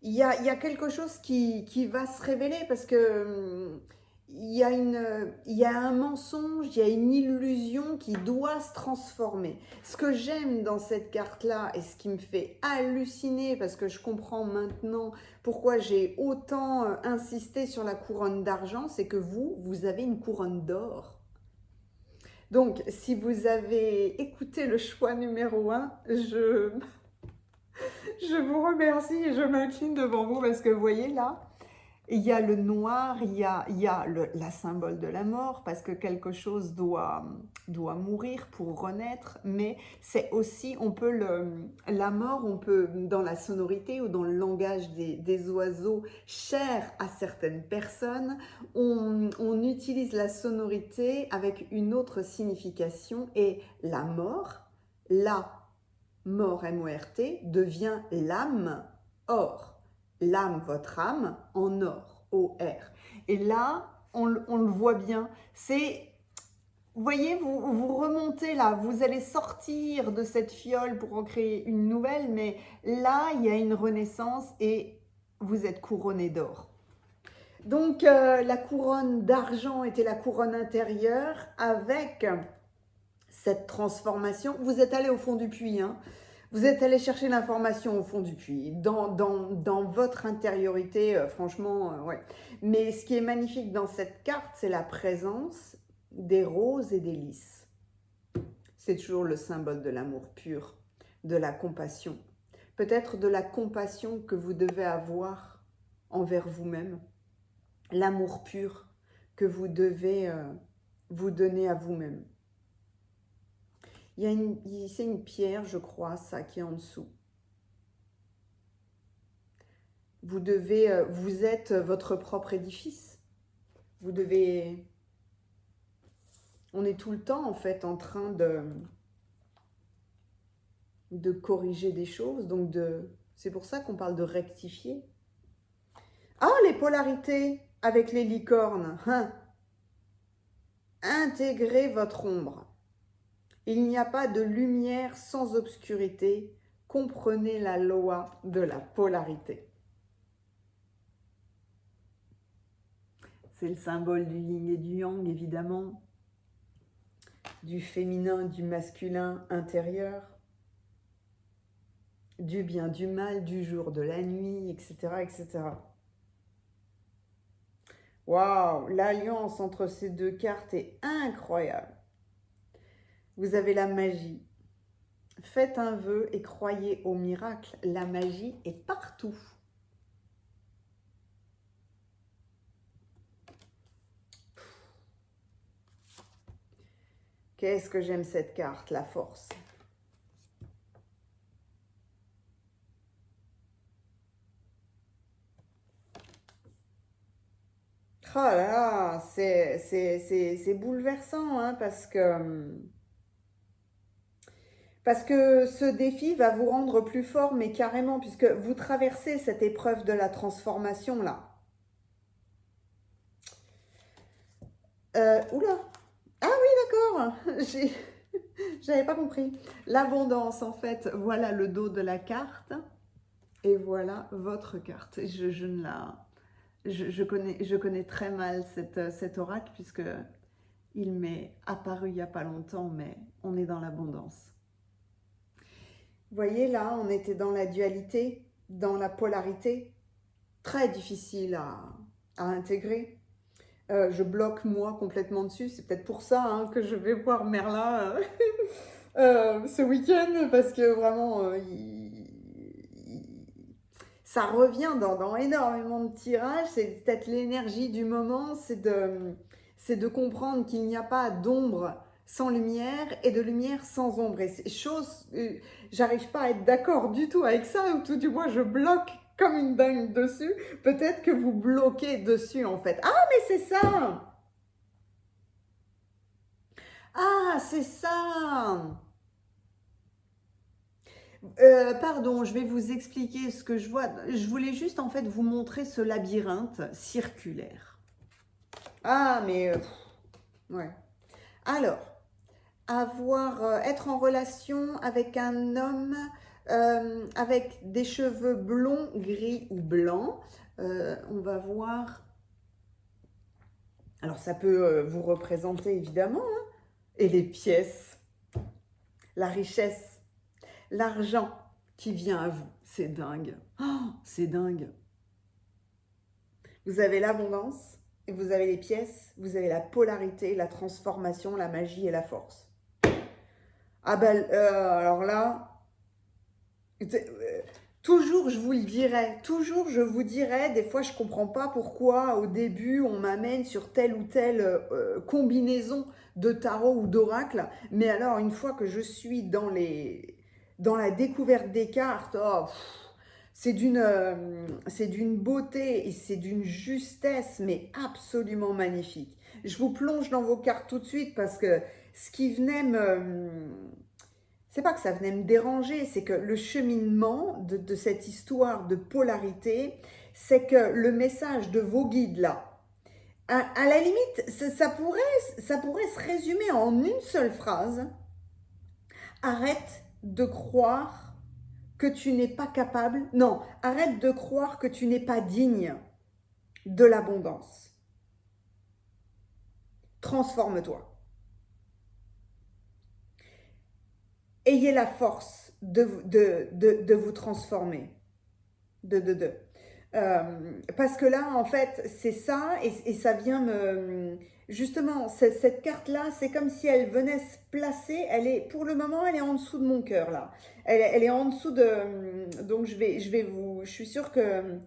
Il y a quelque chose qui va se révéler parce que il y a un mensonge, il y a une illusion qui doit se transformer. Ce que j'aime dans cette carte-là et ce qui me fait halluciner, parce que je comprends maintenant pourquoi j'ai autant insisté sur la couronne d'argent, c'est que vous avez une couronne d'or. Donc, si vous avez écouté le choix numéro 1, je vous remercie et je m'incline devant vous parce que vous voyez là, il y a le noir, il y a la symbole de la mort parce que quelque chose doit mourir pour renaître, mais c'est aussi, la mort, on peut, dans la sonorité ou dans le langage des oiseaux cher à certaines personnes, on utilise la sonorité avec une autre signification et la mort, M-O-R-T, devient l'âme, or. L'âme, votre âme, en or, O-R. Et là, on le voit bien. C'est, vous voyez, vous remontez là, vous allez sortir de cette fiole pour en créer une nouvelle, mais là, il y a une renaissance et vous êtes couronné d'or. Donc, la couronne d'argent était la couronne intérieure avec cette transformation. Vous êtes allé au fond du puits, hein. Vous êtes allé chercher l'information au fond du puits, dans votre intériorité, franchement, ouais. Mais ce qui est magnifique dans cette carte, c'est la présence des roses et des lys. C'est toujours le symbole de l'amour pur, de la compassion. Peut-être de la compassion que vous devez avoir envers vous-même. L'amour pur que vous devez vous donner à vous-même. C'est une pierre, je crois, ça, qui est en dessous. Vous êtes votre propre édifice. On est tout le temps, en fait, en train de corriger des choses. Donc, c'est pour ça qu'on parle de rectifier. Ah, les polarités avec les licornes. Hein. Intégrez votre ombre. Il n'y a pas de lumière sans obscurité. Comprenez la loi de la polarité. C'est le symbole du yin et du yang, évidemment, du féminin, du masculin intérieur, du bien, du mal, du jour, de la nuit, etc., etc. Waouh, l'alliance entre ces deux cartes est incroyable. Vous avez la magie. Faites un vœu et croyez au miracle. La magie est partout. Qu'est-ce que j'aime cette carte, la force. Oh là là, c'est bouleversant, hein, parce que ce défi va vous rendre plus fort, mais carrément, puisque vous traversez cette épreuve de la transformation, là. Oula. Ah oui, d'accord. J'avais pas compris. L'abondance, en fait, voilà le dos de la carte. Et voilà votre carte. Je connais très mal cet oracle, puisque il m'est apparu il n'y a pas longtemps, mais on est dans l'abondance. Vous voyez, là, on était dans la dualité, dans la polarité, très difficile à intégrer. Je bloque moi complètement dessus, c'est peut-être pour ça, hein, que je vais voir Merlin ce week-end, parce que vraiment, ça revient dans énormément de tirages. C'est peut-être l'énergie du moment, c'est de comprendre qu'il n'y a pas d'ombre sans lumière et de lumière sans ombre. Et c'est chose, j'arrive pas à être d'accord du tout avec ça, ou tout du moins je bloque comme une dingue dessus. Peut-être que vous bloquez dessus, en fait. Ah, mais c'est ça! Ah, c'est ça! Pardon, je vais vous expliquer ce que je vois. Je voulais juste, en fait, vous montrer ce labyrinthe circulaire. Ah, mais... ouais. Alors, être en relation avec un homme avec des cheveux blonds, gris ou blancs. On va voir. Alors, ça peut vous représenter, évidemment, hein. Et les pièces, la richesse, l'argent qui vient à vous. C'est dingue. Oh, c'est dingue. Vous avez l'abondance, et vous avez les pièces, vous avez la polarité, la transformation, la magie et la force. Ah ben, alors là, toujours je vous le dirai, toujours je vous dirai, des fois je ne comprends pas pourquoi au début on m'amène sur telle ou telle combinaison de tarot ou d'oracle, mais alors une fois que je suis dans la découverte des cartes, oh, c'est d'une beauté et c'est d'une justesse, mais absolument magnifique. Je vous plonge dans vos cartes tout de suite parce que ce qui venait c'est pas que ça venait me déranger, c'est que le cheminement de cette histoire de polarité, c'est que le message de vos guides là, à la limite, ça pourrait se résumer en une seule phrase. Arrête de croire que tu n'es pas capable. Non, arrête de croire que tu n'es pas digne de l'abondance. Transforme-toi. Ayez la force de vous transformer. Parce que là, en fait, c'est ça, et ça vient me... Justement, cette carte-là, c'est comme si elle venait se placer, pour le moment, elle est en dessous de mon cœur, là. Elle est en dessous de... Donc, je suis sûre que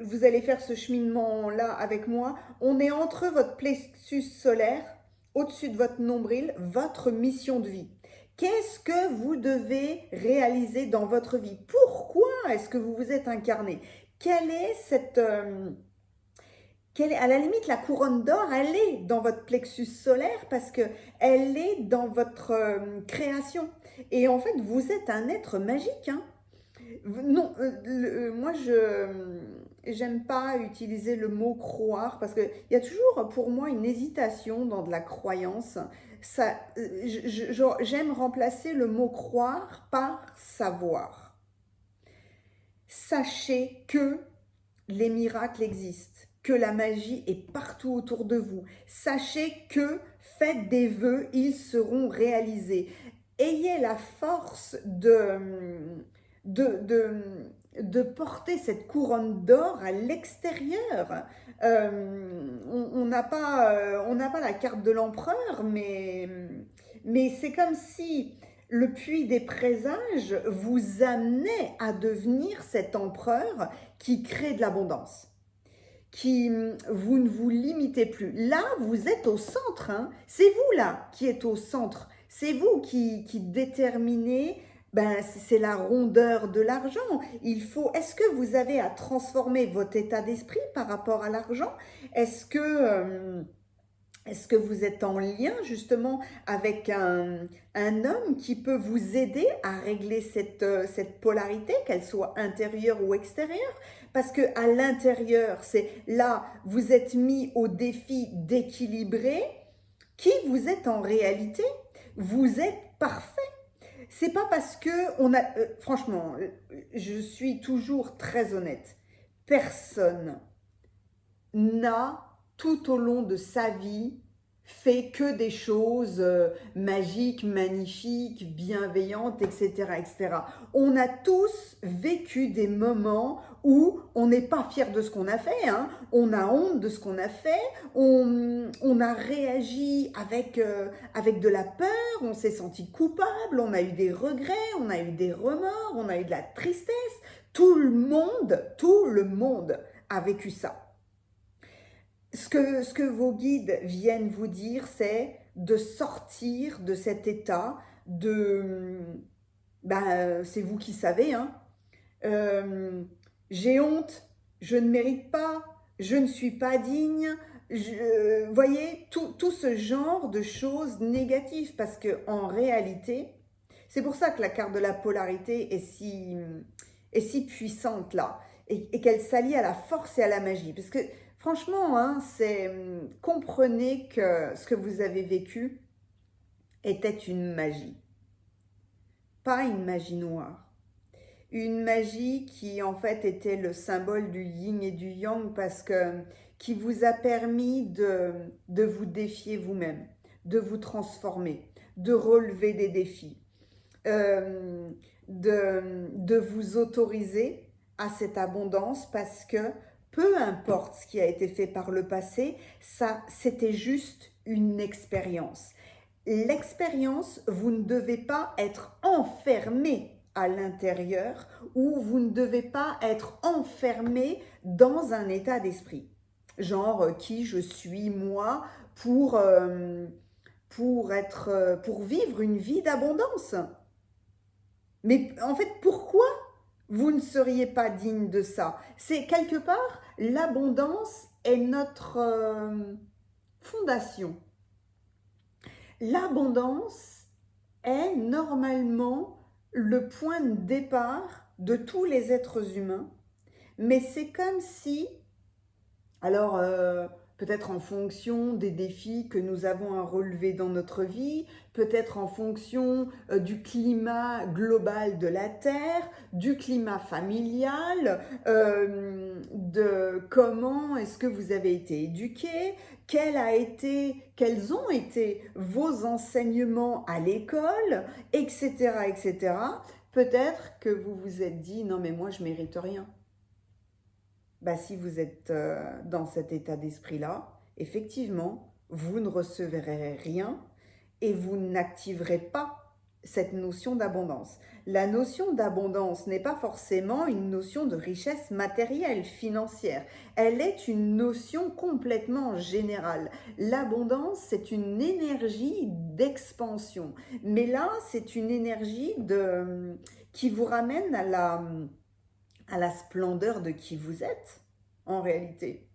vous allez faire ce cheminement-là avec moi. On est entre votre plexus solaire, au-dessus de votre nombril, votre mission de vie. Qu'est-ce que vous devez réaliser dans votre vie? Pourquoi est-ce que vous vous êtes incarné? Quelle est à la limite, la couronne d'or, elle est dans votre plexus solaire parce qu'elle est dans votre création. Et en fait, vous êtes un être magique, hein. Non, moi, j'aime pas utiliser le mot croire parce qu'il y a toujours pour moi une hésitation dans de la croyance. j'aime remplacer le mot croire par savoir. Sachez que les miracles existent, que la magie est partout autour de vous. Sachez que faites des vœux, ils seront réalisés. Ayez la force de porter cette couronne d'or à l'extérieur. On n'a pas la carte de l'empereur, mais c'est comme si le puits des présages vous amenait à devenir cet empereur qui crée de l'abondance. Vous ne vous limitez plus. Là, vous êtes au centre. Hein. C'est vous là qui êtes au centre. C'est vous qui déterminez. C'est la rondeur de l'argent. Est-ce que vous avez à transformer votre état d'esprit par rapport à l'argent? Est-ce que vous êtes en lien justement avec un homme qui peut vous aider à régler cette polarité, qu'elle soit intérieure ou extérieure? Parce qu'à l'intérieur, c'est là, vous êtes mis au défi d'équilibrer qui vous êtes en réalité. Vous êtes parfait. C'est pas parce que franchement, je suis toujours très honnête. Personne n'a tout au long de sa vie fait que des choses magiques, magnifiques, bienveillantes, etc., etc. On a tous vécu des moments où on n'est pas fier de ce qu'on a fait, hein. On a honte de ce qu'on a fait, on a réagi avec de la peur, on s'est senti coupable, on a eu des regrets, on a eu des remords, on a eu de la tristesse. Tout le monde a vécu ça. Ce que vos guides viennent vous dire, c'est de sortir de cet état c'est vous qui savez, hein. J'ai honte, je ne mérite pas, je ne suis pas digne, voyez, tout ce genre de choses négatives, parce que en réalité, c'est pour ça que la carte de la polarité est si puissante là, et qu'elle s'allie à la force et à la magie, parce que franchement, hein, comprenez que ce que vous avez vécu était une magie, pas une magie noire. Une magie qui en fait était le symbole du yin et du yang, qui vous a permis de vous défier vous-même, de vous transformer, de relever des défis, de vous autoriser à cette abondance, parce que peu importe ce qui a été fait par le passé, ça c'était juste une expérience. L'expérience, vous ne devez pas être enfermé à l'intérieur, ou vous ne devez pas être enfermé dans un état d'esprit. Genre, qui je suis moi pour vivre une vie d'abondance. Mais en fait, pourquoi vous ne seriez pas digne de ça? C'est quelque part, l'abondance est notre fondation. L'abondance est normalement le point de départ de tous les êtres humains, mais c'est comme si, alors peut-être en fonction des défis que nous avons à relever dans notre vie, peut-être en fonction du climat global de la Terre, du climat familial, de comment est-ce que vous avez été éduqués, quels ont été vos enseignements à l'école, etc., etc. Peut-être que vous vous êtes dit, non mais moi je mérite rien. Si vous êtes dans cet état d'esprit-là, effectivement, vous ne recevrez rien et vous n'activerez pas cette notion d'abondance. La notion d'abondance n'est pas forcément une notion de richesse matérielle, financière. Elle est une notion complètement générale. L'abondance, c'est une énergie d'expansion. Mais là, c'est une énergie qui vous ramène à la splendeur de qui vous êtes, en réalité.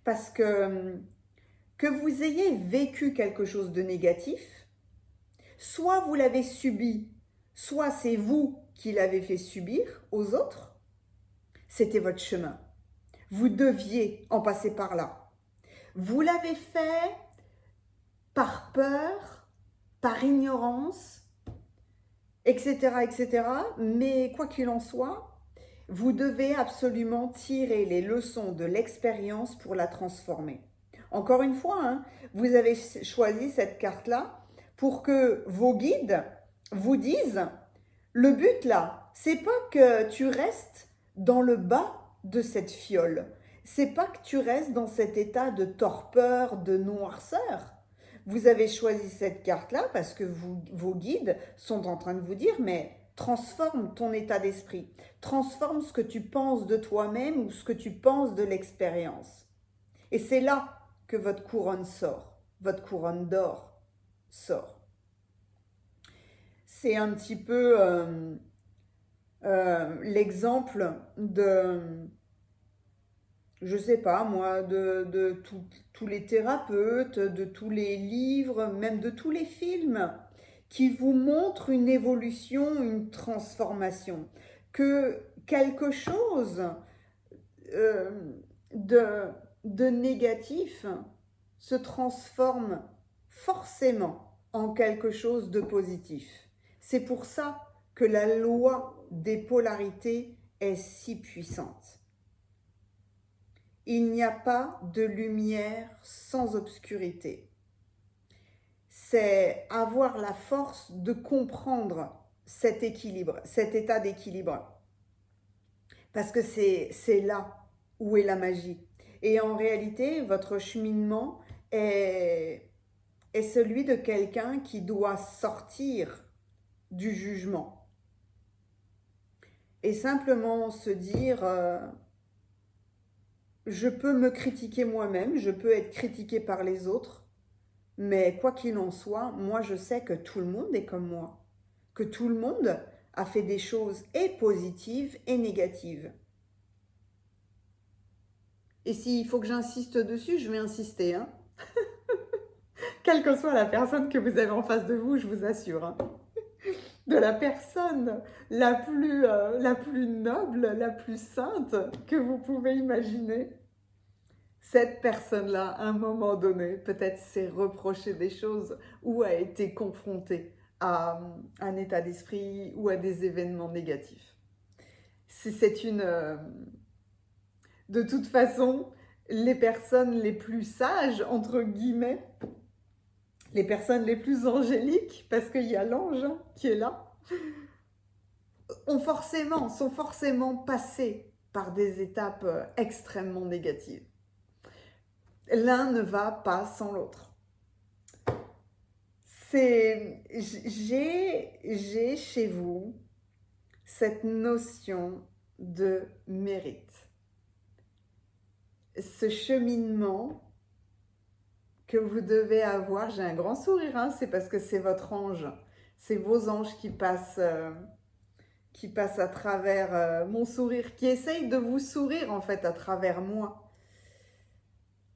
Parce que vous ayez vécu quelque chose de négatif, soit vous l'avez subi, soit c'est vous qui l'avez fait subir aux autres, c'était votre chemin. Vous deviez en passer par là. Vous l'avez fait par peur, par ignorance, etc., etc. Mais quoi qu'il en soit, vous devez absolument tirer les leçons de l'expérience pour la transformer. Encore une fois, hein, vous avez choisi cette carte-là pour que vos guides vous disent, le but là, c'est pas que tu restes dans le bas de cette fiole. C'est pas que tu restes dans cet état de torpeur, de noirceur. Vous avez choisi cette carte-là parce que vos guides sont en train de vous dire, mais transforme ton état d'esprit, transforme ce que tu penses de toi-même ou ce que tu penses de l'expérience. Et c'est là que votre couronne sort, votre couronne d'or sort. C'est un petit peu l'exemple de, je sais pas moi, de tous les thérapeutes, de tous les livres, même de tous les films qui vous montrent une évolution, une transformation, que quelque chose euh, de, de négatif se transforme forcément en quelque chose de positif. C'est pour ça que la loi des polarités est si puissante. Il n'y a pas de lumière sans obscurité. C'est avoir la force de comprendre cet équilibre, cet état d'équilibre. Parce que c'est là où est la magie. Et en réalité, votre cheminement est celui de quelqu'un qui doit sortir du jugement. Et simplement se dire, je peux me critiquer moi-même, je peux être critiqué par les autres, mais quoi qu'il en soit, moi je sais que tout le monde est comme moi, que tout le monde a fait des choses et positives et négatives. Et s'il faut que j'insiste dessus, je vais insister, hein. Quelle que soit la personne que vous avez en face de vous, je vous assure, hein. De la personne la plus noble, la plus sainte que vous pouvez imaginer. Cette personne-là, à un moment donné, peut-être s'est reproché des choses ou a été confrontée à un état d'esprit ou à des événements négatifs. C'est une... de toute façon, les personnes les plus sages, entre guillemets, les personnes les plus angéliques, parce qu'il y a l'ange qui est là, sont forcément passées par des étapes extrêmement négatives. L'un ne va pas sans l'autre. J'ai chez vous cette notion de mérite. Ce cheminement que vous devez avoir, j'ai un grand sourire, hein, c'est parce que c'est votre ange, c'est vos anges qui passent à travers mon sourire, qui essayent de vous sourire en fait à travers moi,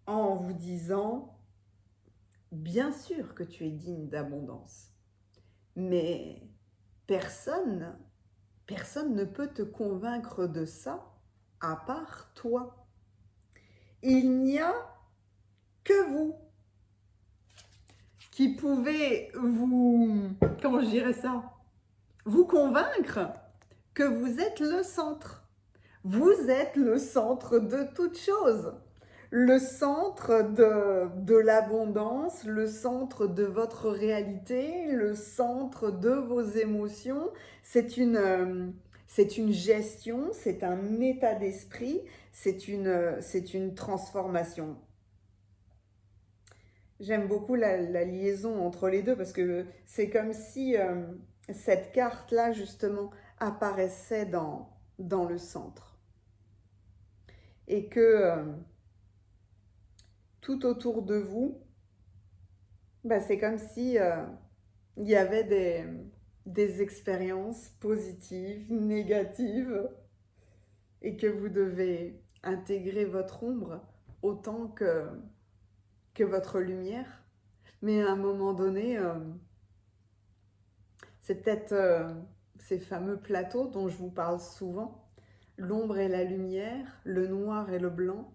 en vous disant, bien sûr que tu es digne d'abondance, mais personne ne peut te convaincre de ça à part toi. Il n'y a que vous qui pouvez comment je dirais ça, vous convaincre que vous êtes le centre. Vous êtes le centre de toute chose. Le centre de l'abondance, le centre de votre réalité, le centre de vos émotions. C'est une gestion, c'est un état d'esprit, c'est une transformation. J'aime beaucoup la liaison entre les deux parce que c'est comme si cette carte-là, justement, apparaissait dans le centre. Et que tout autour de vous, bah, c'est comme si il y avait des expériences positives, négatives, et que vous devez intégrer votre ombre autant que votre lumière. Mais à un moment donné, c'est peut-être ces fameux plateaux dont je vous parle souvent, l'ombre et la lumière, le noir et le blanc,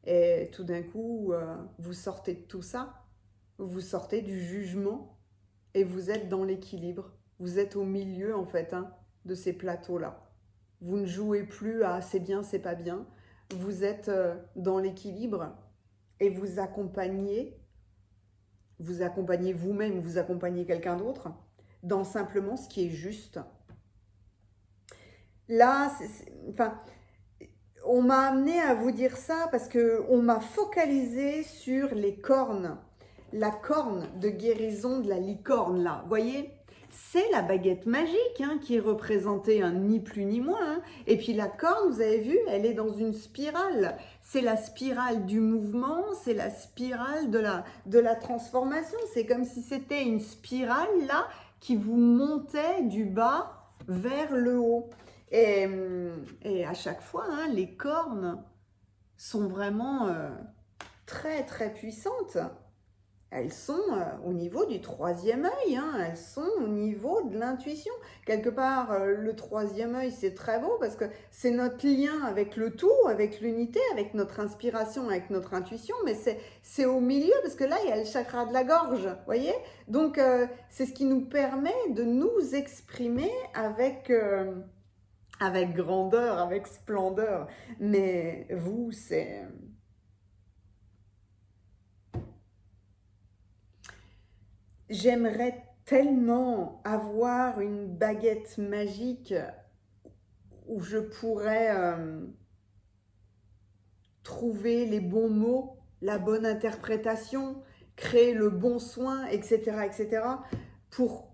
et tout d'un coup, vous sortez de tout ça, vous sortez du jugement et vous êtes dans l'équilibre. Vous êtes au milieu, en fait, hein, de ces plateaux-là. Vous ne jouez plus à c'est bien, c'est pas bien. Vous êtes dans l'équilibre et vous accompagnez vous-même, vous accompagnez quelqu'un d'autre dans simplement ce qui est juste. Là, enfin, on m'a amené à vous dire ça parce qu'on m'a focalisé sur les cornes. La corne de guérison de la licorne, là, vous voyez, c'est la baguette magique hein, qui est représentée, hein, ni plus ni moins. Hein. Et puis la corne, vous avez vu, elle est dans une spirale. C'est la spirale du mouvement, c'est la spirale de la transformation. C'est comme si c'était une spirale, là, qui vous montait du bas vers le haut. Et à chaque fois, hein, les cornes sont vraiment très très puissantes. Elles sont au niveau du troisième œil, hein, elles sont au niveau de l'intuition. Quelque part, le troisième œil, c'est très beau parce que c'est notre lien avec le tout, avec l'unité, avec notre inspiration, avec notre intuition, mais c'est au milieu parce que là, il y a le chakra de la gorge, voyez. Donc, c'est ce qui nous permet de nous exprimer avec grandeur, avec splendeur. Mais vous, c'est... J'aimerais tellement avoir une baguette magique où je pourrais trouver les bons mots, la bonne interprétation, créer le bon soin, etc., pour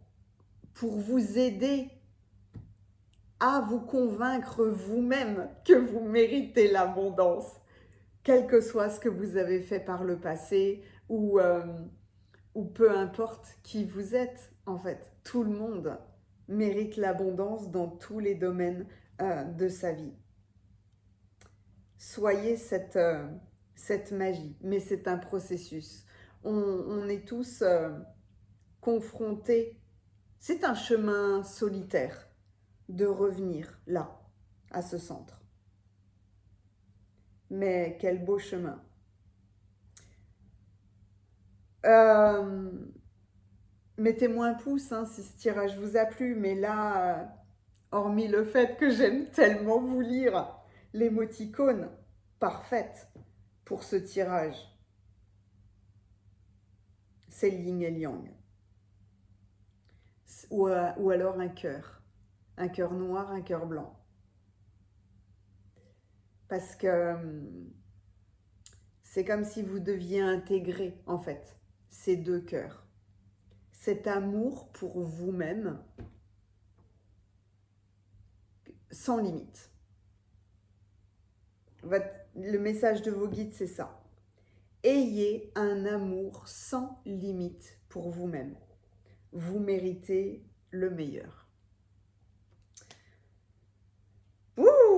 vous aider à vous convaincre vous-même que vous méritez l'abondance, quel que soit ce que vous avez fait par le passé ou peu importe qui vous êtes, en fait. Tout le monde mérite l'abondance dans tous les domaines de sa vie. Soyez cette magie, mais c'est un processus. On est tous confrontés. C'est un chemin solitaire de revenir là, à ce centre. Mais quel beau chemin. Mettez-moi un pouce hein, si ce tirage vous a plu, mais là, hormis le fait que j'aime tellement vous lire l'émoticône parfaite pour ce tirage, c'est le yin et le yang. Ou alors un cœur noir, un cœur blanc. Parce que c'est comme si vous deviez intégrer, en fait, ces deux cœurs. Cet amour pour vous-même, sans limite. Le message de vos guides, c'est ça. Ayez un amour sans limite pour vous-même. Vous méritez le meilleur.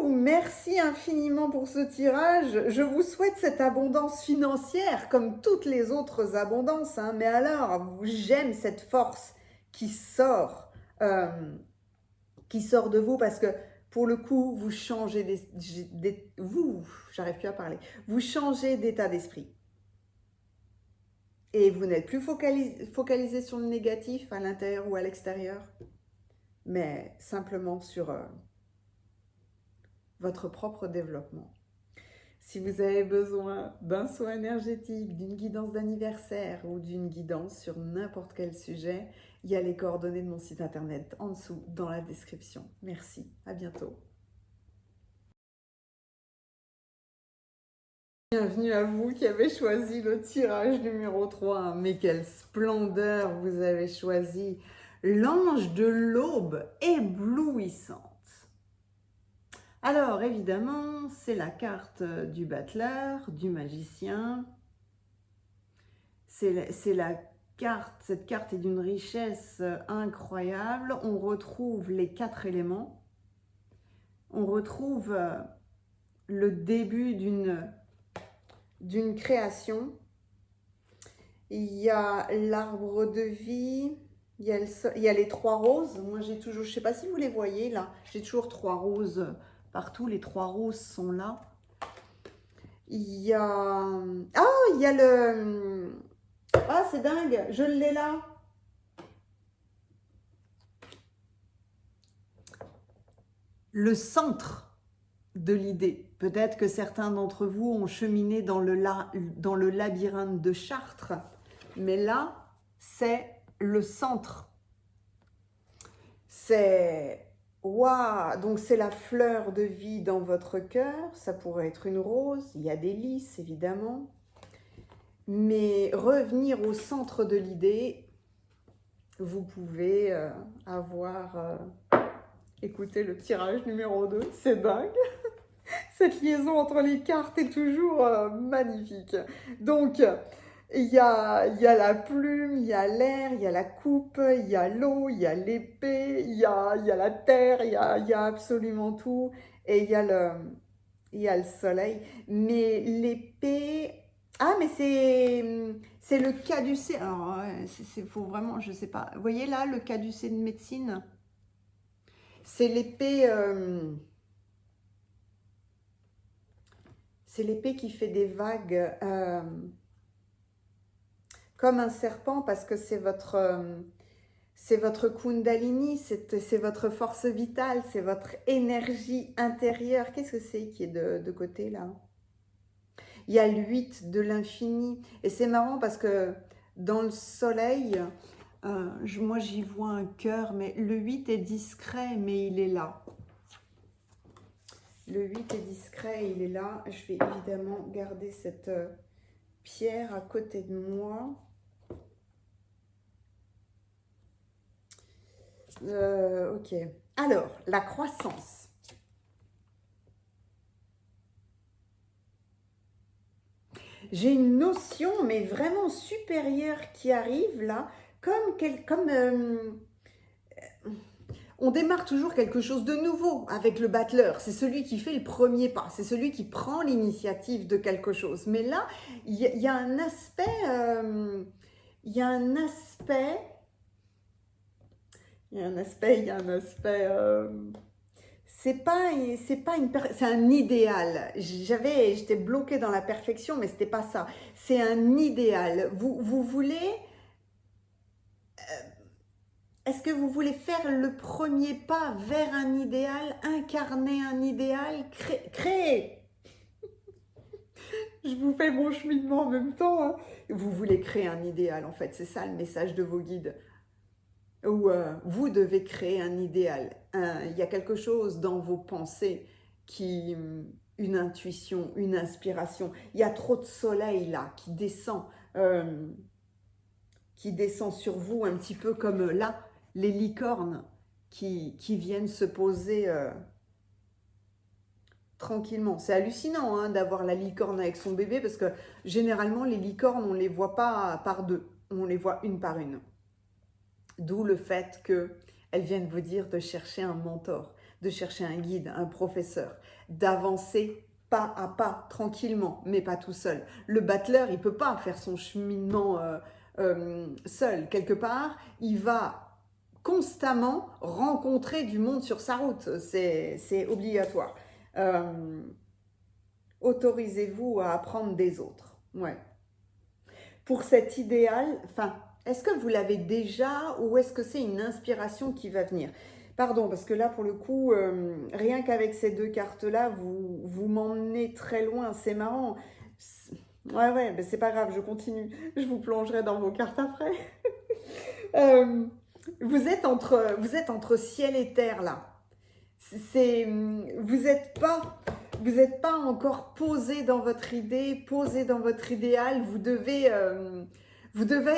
Merci infiniment pour ce tirage. Je vous souhaite cette abondance financière comme toutes les autres abondances. Hein. Mais alors, j'aime cette force qui sort de vous parce que pour le coup, vous changez j'arrive plus à parler. Vous changez d'état d'esprit. Et vous n'êtes plus focalisé sur le négatif à l'intérieur ou à l'extérieur, mais simplement sur votre propre développement. Si vous avez besoin d'un soin énergétique, d'une guidance d'anniversaire ou d'une guidance sur n'importe quel sujet, il y a les coordonnées de mon site internet en dessous dans la description. Merci, à bientôt. Bienvenue à vous qui avez choisi le tirage numéro 3. Mais quelle splendeur vous avez choisi! L'ange de l'aube éblouissante. Alors, évidemment, c'est la carte du battleur, du magicien. C'est la carte, cette carte est d'une richesse incroyable. On retrouve les 4 éléments. On retrouve le début d'une création. Il y a l'arbre de vie, il y a les 3 roses. Moi, j'ai toujours, je ne sais pas si vous les voyez là, j'ai toujours 3 roses partout. Les 3 roses sont là. Il y a, il y a Ah, c'est dingue, je l'ai là. Le centre de l'idée. Peut-être que certains d'entre vous ont cheminé dans le labyrinthe de Chartres, mais là, c'est le centre. C'est... Waouh! Donc c'est la fleur de vie dans votre cœur. Ça pourrait être une rose. Il y a des lys, évidemment. Mais revenir au centre de l'idée, vous pouvez avoir... écoutez le tirage numéro 2, c'est dingue. Cette liaison entre les cartes est toujours magnifique. Donc, il y a la plume, il y a l'air, il y a la coupe, il y a l'eau, il y a l'épée, il y a la terre, il y a absolument tout. Et il y a le soleil. Mais l'épée... Ah, mais c'est le caducée. Alors, faut vraiment, je sais pas. Vous voyez là, le caducée de médecine? C'est l'épée... c'est l'épée qui fait des vagues comme un serpent parce que c'est votre Kundalini, c'est votre force vitale, c'est votre énergie intérieure. Qu'est-ce que c'est qui est de côté là? Il y a l'8 de l'infini. Et c'est marrant parce que dans le soleil, moi j'y vois un cœur, mais le 8 est discret, mais il est là. Le 8 est discret, il est là. Je vais évidemment garder cette pierre à côté de moi. Ok. Alors, la croissance. J'ai une notion, mais vraiment supérieure qui arrive là, on démarre toujours quelque chose de nouveau avec le battleur. C'est celui qui fait le premier pas, c'est celui qui prend l'initiative de quelque chose. Mais là, il y a un aspect, c'est un idéal. J'étais bloquée dans la perfection, mais c'était pas ça. C'est un idéal. Vous voulez, est-ce que vous voulez faire le premier pas vers un idéal, incarner un idéal, créer? Je vous fais mon cheminement en même temps, hein. Vous voulez créer un idéal, en fait. C'est ça le message de vos guides. Où vous devez créer un idéal. Il y a quelque chose dans vos pensées une intuition, une inspiration. Il y a trop de soleil là qui descend sur vous un petit peu comme là, les licornes qui viennent se poser tranquillement. C'est hallucinant hein, d'avoir la licorne avec son bébé parce que généralement les licornes on ne les voit pas par deux, on les voit une par une. D'où le fait qu'elles viennent vous dire de chercher un mentor, de chercher un guide, un professeur, d'avancer pas à pas, tranquillement, mais pas tout seul. Le battleur, il ne peut pas faire son cheminement seul. Quelque part, il va constamment rencontrer du monde sur sa route. C'est obligatoire. Autorisez-vous à apprendre des autres. Ouais. Pour cet idéal, est-ce que vous l'avez déjà ou est-ce que c'est une inspiration qui va venir? Pardon, parce que là, pour le coup, rien qu'avec ces deux cartes-là, vous m'emmenez très loin. C'est marrant. Ouais, ben c'est pas grave, je continue. Je vous plongerai dans vos cartes après. Vous êtes entre ciel et terre, là. Vous n'êtes pas encore posé dans votre idée, posé dans votre idéal. Vous devez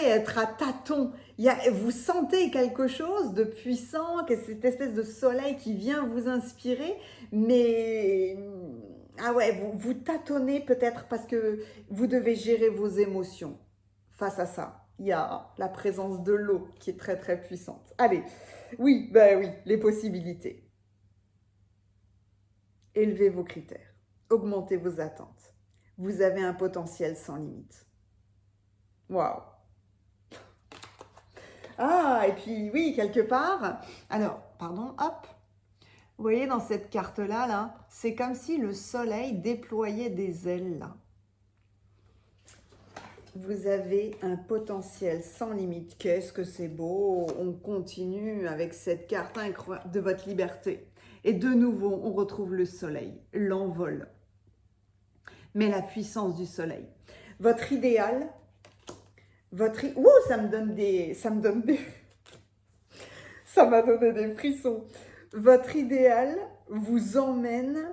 être à tâtons. Vous sentez quelque chose de puissant, que cette espèce de soleil qui vient vous inspirer, mais ah ouais, vous tâtonnez peut-être parce que vous devez gérer vos émotions face à ça. Il y a la présence de l'eau qui est très très puissante. Allez, oui, ben oui, les possibilités. Élevez vos critères, augmentez vos attentes. Vous avez un potentiel sans limite. Waouh! Ah, et puis oui, quelque part, alors, pardon, hop, vous voyez dans cette carte-là, là, c'est comme si le soleil déployait des ailes, là. Vous avez un potentiel sans limite. Qu'est-ce que c'est beau! On continue avec cette carte incroyable de votre liberté. Et de nouveau, on retrouve le soleil, l'envol. Mais la puissance du soleil. Votre idéal, ouh, ça me donne des... Ça m'a donné des frissons. Votre idéal vous emmène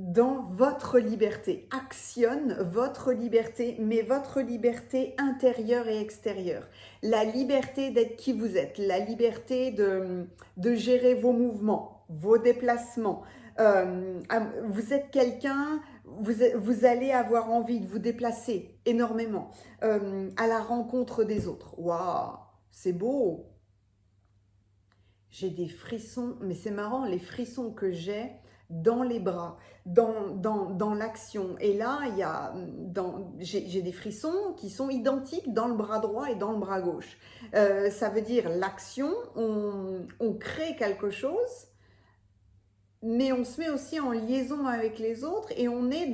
dans votre liberté, actionne votre liberté, mais votre liberté intérieure et extérieure. La liberté d'être qui vous êtes, la liberté de gérer vos mouvements, vos déplacements. Vous êtes quelqu'un, vous allez avoir envie de vous déplacer énormément à la rencontre des autres. Waouh, c'est beau! J'ai des frissons, mais c'est marrant, les frissons que j'ai dans les bras, dans l'action. Et là, j'ai des frissons qui sont identiques dans le bras droit et dans le bras gauche. Ça veut dire l'action, on crée quelque chose, mais on se met aussi en liaison avec les autres et on est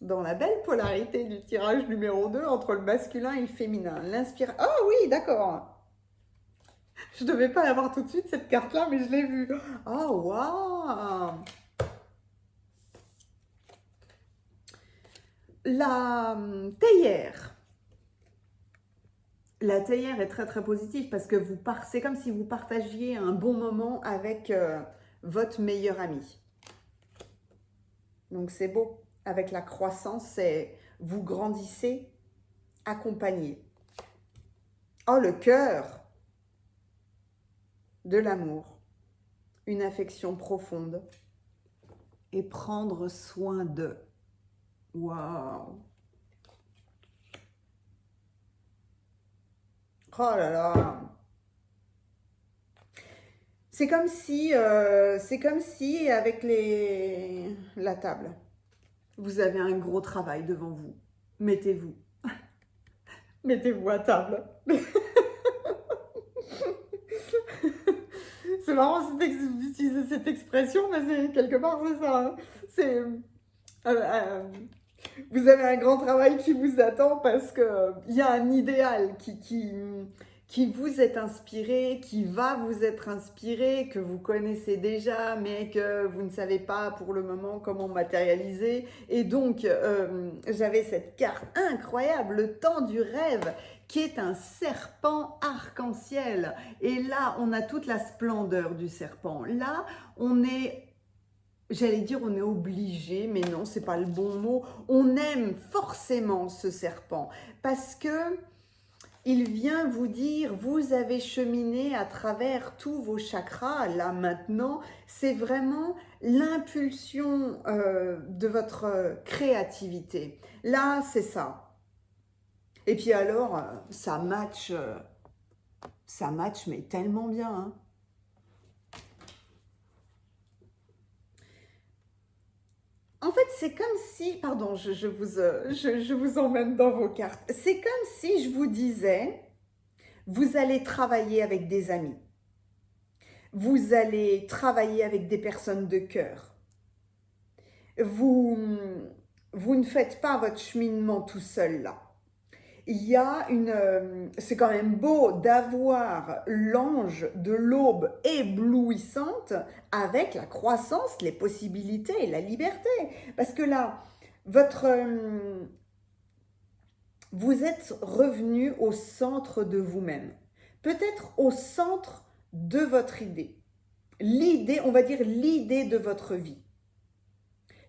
dans la belle polarité du tirage numéro 2 entre le masculin et le féminin. L'inspiration. Ah oui, d'accord. Je ne devais pas l'avoir tout de suite, cette carte-là, mais je l'ai vue. Oh, waouh! La théière. La théière est très, très positive parce que c'est comme si vous partagiez un bon moment avec votre meilleur ami. Donc, c'est beau. Avec la croissance, vous grandissez accompagné. Oh, le cœur! De l'amour, une affection profonde et prendre soin d'eux. Waouh! Oh là là! C'est comme si avec la table, vous avez un gros travail devant vous. Mettez-vous. Mettez-vous à table. C'est marrant d'utiliser cette expression, mais quelque part c'est ça. Vous avez un grand travail qui vous attend parce qu'il y a un idéal qui vous est inspiré, qui va vous être inspiré, que vous connaissez déjà, mais que vous ne savez pas pour le moment comment matérialiser. Et donc, j'avais cette carte incroyable, le temps du rêve, qui est un serpent arc-en-ciel. Et là, on a toute la splendeur du serpent. Là, on est... J'allais dire on est obligé, mais non, c'est pas le bon mot. On aime forcément ce serpent parce que il vient vous dire, vous avez cheminé à travers tous vos chakras. Là maintenant, c'est vraiment l'impulsion de votre créativité. Là, c'est ça. Et puis alors, ça match mais tellement bien, hein. En fait, c'est comme si, pardon, je vous emmène dans vos cartes. C'est comme si je vous disais, vous allez travailler avec des amis. Vous allez travailler avec des personnes de cœur. Vous ne faites pas votre cheminement tout seul là. Il y a c'est quand même beau d'avoir l'ange de l'aube éblouissante avec la croissance, les possibilités et la liberté. Parce que là, vous êtes revenu au centre de vous-même. Peut-être au centre de votre idée. L'idée, on va dire l'idée de votre vie.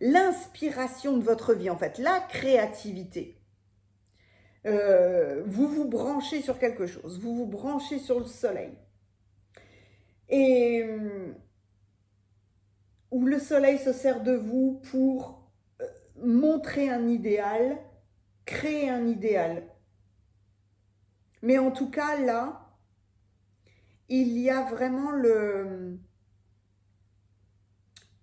L'inspiration de votre vie, en fait, la créativité. Vous vous branchez sur quelque chose, vous vous branchez sur le soleil. Et où le soleil se sert de vous pour montrer un idéal, créer un idéal. Mais en tout cas, là, il y a vraiment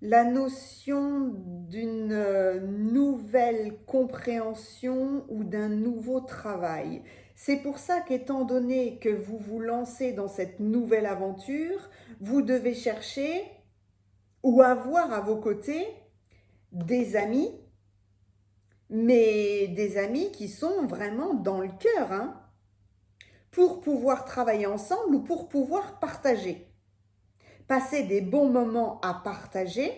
la notion d'une nouvelle compréhension ou d'un nouveau travail. C'est pour ça qu'étant donné que vous vous lancez dans cette nouvelle aventure, vous devez chercher ou avoir à vos côtés des amis, mais des amis qui sont vraiment dans le cœur, hein, pour pouvoir travailler ensemble ou pour pouvoir partager. Passer des bons moments à partager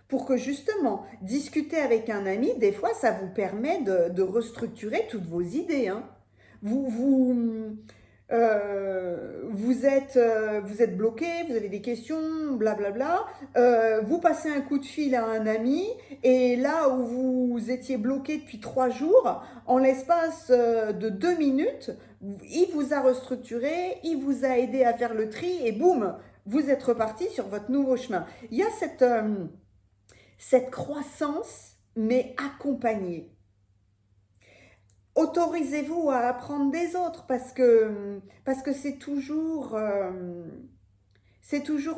pour que justement, discuter avec un ami, des fois, ça vous permet de restructurer toutes vos idées, hein. Vous êtes bloqué, vous avez des questions, blablabla. Vous passez un coup de fil à un ami et là où vous étiez bloqué depuis 3 jours, en l'espace de 2 minutes, il vous a restructuré, il vous a aidé à faire le tri et boum, vous êtes reparti sur votre nouveau chemin. Il y a cette croissance, mais accompagnée. Autorisez-vous à apprendre des autres parce que c'est toujours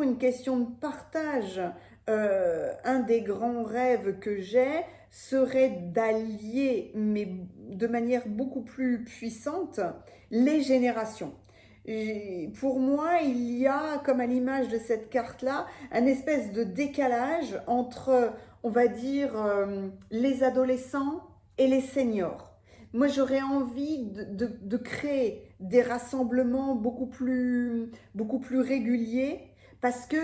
une question de partage. Un des grands rêves que j'ai serait d'allier, mais de manière beaucoup plus puissante, les générations. Pour moi, il y a, comme à l'image de cette carte-là, un espèce de décalage entre, on va dire, les adolescents et les seniors. Moi, j'aurais envie de créer des rassemblements beaucoup plus réguliers parce que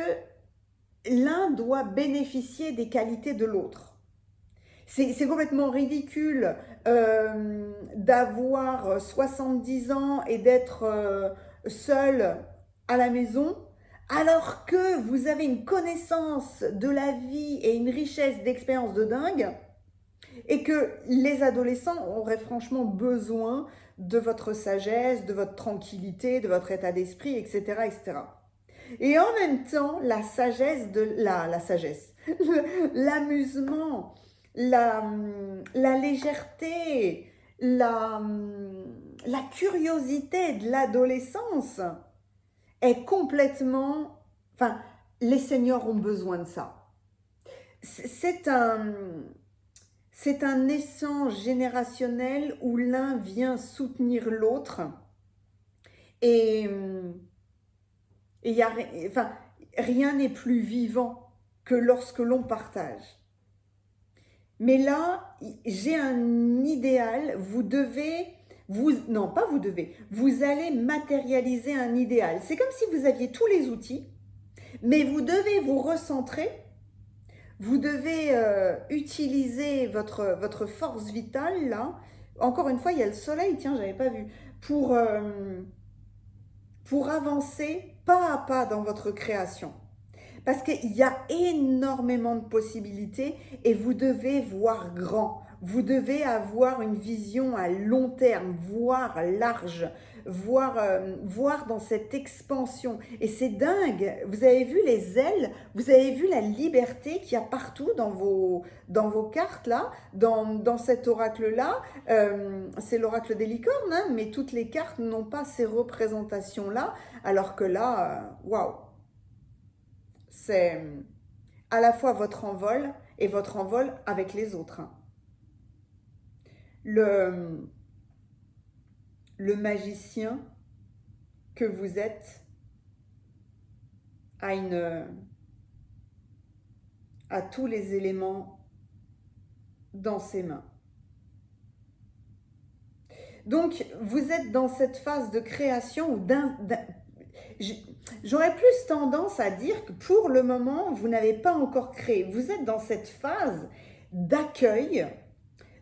l'un doit bénéficier des qualités de l'autre. C'est complètement ridicule d'avoir 70 ans et d'être seul à la maison, alors que vous avez une connaissance de la vie et une richesse d'expérience de dingue, et que les adolescents auraient franchement besoin de votre sagesse, de votre tranquillité, de votre état d'esprit, etc., etc. Et en même temps, la sagesse, l'amusement, la légèreté, la curiosité de l'adolescence est complètement... Enfin, les seniors ont besoin de ça. C'est un échange générationnel où l'un vient soutenir l'autre et enfin, rien n'est plus vivant que lorsque l'on partage. Mais là, j'ai un idéal, vous allez matérialiser un idéal. C'est comme si vous aviez tous les outils, mais vous devez vous recentrer, vous devez utiliser votre force vitale, là. Encore une fois, il y a le soleil, tiens, j'avais pas vu, pour avancer pas à pas dans votre création. Parce qu'il y a énormément de possibilités et vous devez voir grand. Vous devez avoir une vision à long terme, voir large, voir dans cette expansion. Et c'est dingue, vous avez vu les ailes, vous avez vu la liberté qu'il y a partout dans vos cartes là, dans cet oracle-là. C'est l'oracle des licornes, hein, mais toutes les cartes n'ont pas ces représentations-là, alors que là, waouh, c'est à la fois votre envol et votre envol avec les autres. Le magicien que vous êtes a tous les éléments dans ses mains. Donc, vous êtes dans cette phase de création où j'aurais plus tendance à dire que pour le moment, vous n'avez pas encore créé. Vous êtes dans cette phase d'accueil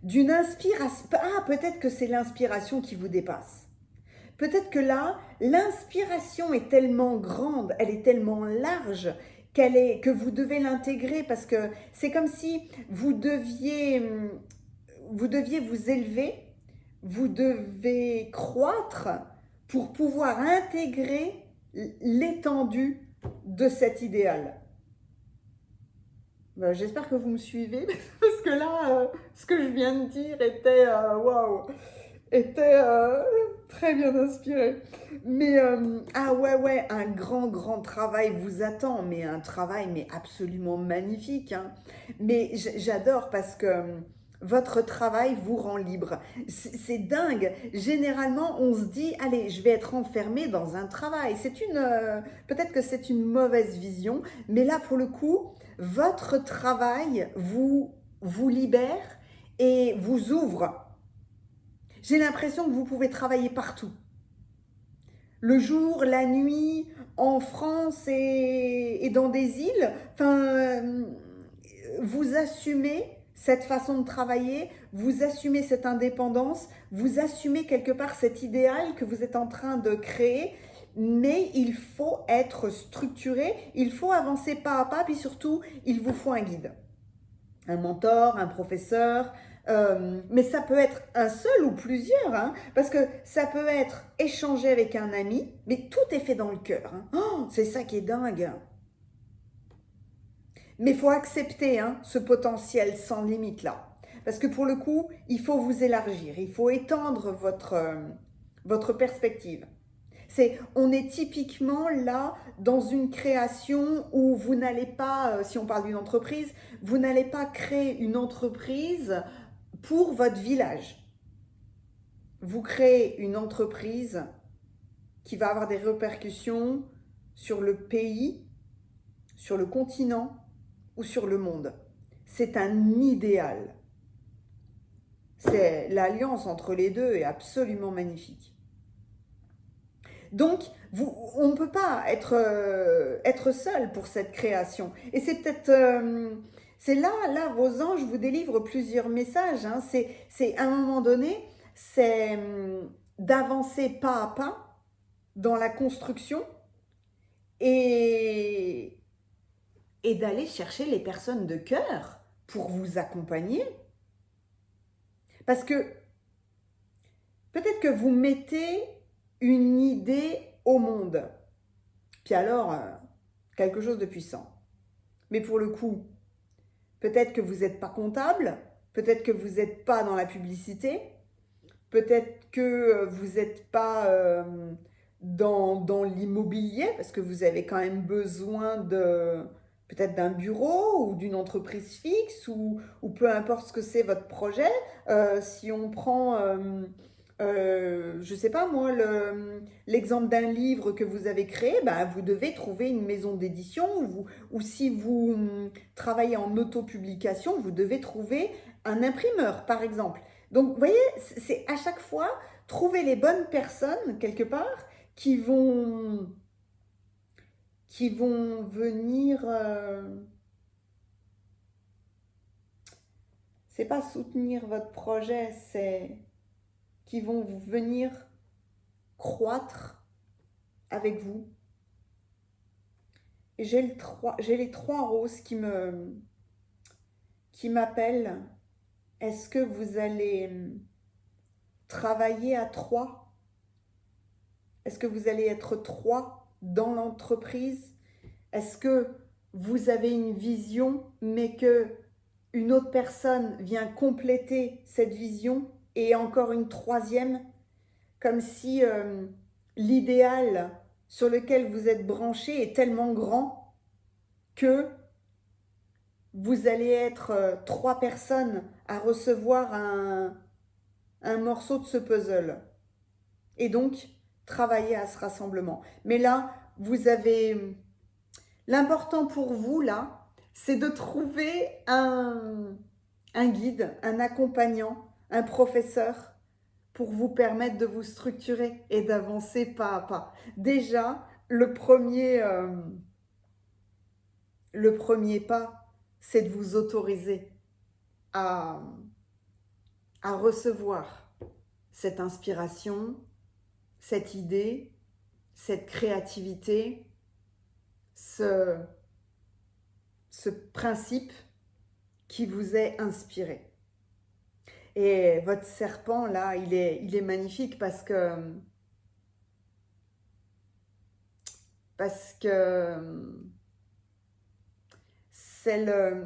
d'une inspiration. Ah, peut-être que c'est l'inspiration qui vous dépasse. Peut-être que là, l'inspiration est tellement grande, elle est tellement large que vous devez l'intégrer parce que c'est comme si vous deviez vous élever, vous devez croître pour pouvoir intégrer l'étendue de cet idéal. Ben, j'espère que vous me suivez parce que là, ce que je viens de dire était waouh, était très bien inspiré. Mais ah ouais, un grand travail vous attend, mais un travail mais absolument magnifique, hein. Mais j'adore parce que votre travail vous rend libre. C'est dingue. Généralement, on se dit, allez, je vais être enfermé dans un travail. Peut-être que c'est une mauvaise vision, mais là, pour le coup, votre travail vous libère et vous ouvre. J'ai l'impression que vous pouvez travailler partout. Le jour, la nuit, en France et dans des îles. Enfin, vous assumez cette façon de travailler, vous assumez cette indépendance, vous assumez quelque part cet idéal que vous êtes en train de créer, mais il faut être structuré, il faut avancer pas à pas, puis surtout, il vous faut un guide, un mentor, un professeur, mais ça peut être un seul ou plusieurs, hein, parce que ça peut être échanger avec un ami, mais tout est fait dans le cœur. Hein. Oh, c'est ça qui est dingue. Mais il faut accepter ce potentiel sans limite là. Parce que pour le coup, il faut vous élargir, il faut étendre votre perspective. On est typiquement là dans une création où vous n'allez pas, si on parle d'une entreprise, vous n'allez pas créer une entreprise pour votre village. Vous créez une entreprise qui va avoir des répercussions sur le pays, sur le continent ou sur le monde. C'est un idéal. L'alliance entre les deux est absolument magnifique. Donc, on ne peut pas être seul pour cette création. Et c'est peut-être... c'est là, vos anges vous délivrent plusieurs messages. Hein. C'est à un moment donné, c'est d'avancer pas à pas dans la construction et d'aller chercher les personnes de cœur pour vous accompagner. Parce que peut-être que vous mettez une idée au monde, puis alors, quelque chose de puissant. Mais pour le coup, peut-être que vous n'êtes pas comptable, peut-être que vous n'êtes pas dans la publicité, peut-être que vous n'êtes pas dans l'immobilier, parce que vous avez quand même besoin peut-être d'un bureau ou d'une entreprise fixe ou peu importe ce que c'est votre projet. Si on prend, je ne sais pas moi, l'exemple d'un livre que vous avez créé, ben, vous devez trouver une maison d'édition ou si vous travaillez en autopublication, vous devez trouver un imprimeur par exemple. Donc vous voyez, c'est à chaque fois trouver les bonnes personnes quelque part qui vont venir, c'est pas soutenir votre projet, c'est qui vont venir croître avec vous. Et j'ai les trois roses qui m'appellent. Est-ce que vous allez travailler à trois? Est-ce que vous allez être trois dans l'entreprise? Est-ce que vous avez une vision, mais que une autre personne vient compléter cette vision et encore une troisième, comme si l'idéal sur lequel vous êtes branché est tellement grand que vous allez être trois personnes à recevoir un morceau de ce puzzle. Et donc, travailler à ce rassemblement. Mais là, vous avez... L'important pour vous, là, c'est de trouver un guide, un accompagnant, un professeur pour vous permettre de vous structurer et d'avancer pas à pas. Déjà, le premier pas, c'est de vous autoriser à recevoir cette inspiration, cette idée, cette créativité, ce principe qui vous est inspiré. Et votre serpent, là, il est magnifique parce que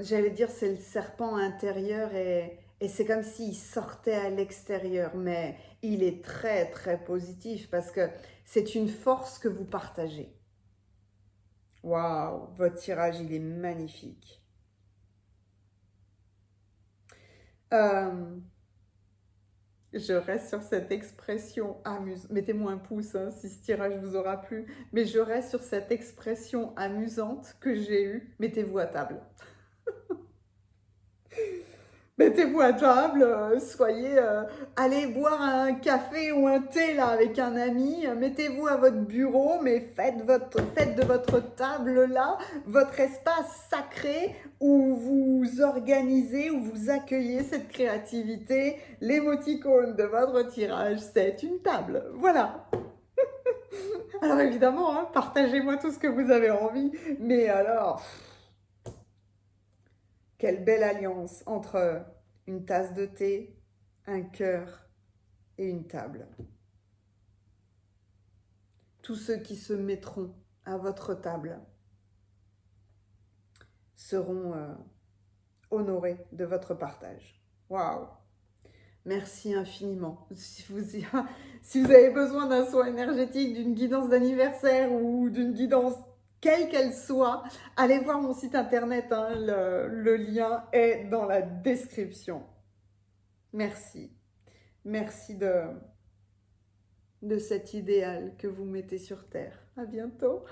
j'allais dire, c'est le serpent intérieur et c'est comme s'il sortait à l'extérieur, mais il est très, très positif parce que c'est une force que vous partagez. Waouh, votre tirage, il est magnifique. Je reste sur cette expression amusante. Mettez-moi un pouce si ce tirage vous aura plu. Mais je reste sur cette expression amusante que j'ai eue. Mettez-vous à table. mettez-vous à table, allez boire un café ou un thé là avec un ami, mettez-vous à votre bureau, mais faites de votre table là votre espace sacré où vous organisez, où vous accueillez cette créativité. L'émoticône de votre tirage, c'est une table. Voilà. Alors évidemment, hein, partagez-moi tout ce que vous avez envie, mais alors, quelle belle alliance entre une tasse de thé, un cœur et une table. Tous ceux qui se mettront à votre table seront honorés de votre partage. Waouh! Merci infiniment. Si vous avez besoin d'un soin énergétique, d'une guidance d'anniversaire ou d'une guidance quelle qu'elle soit, allez voir mon site internet, hein, le lien est dans la description. Merci. Merci de cet idéal que vous mettez sur Terre. À bientôt.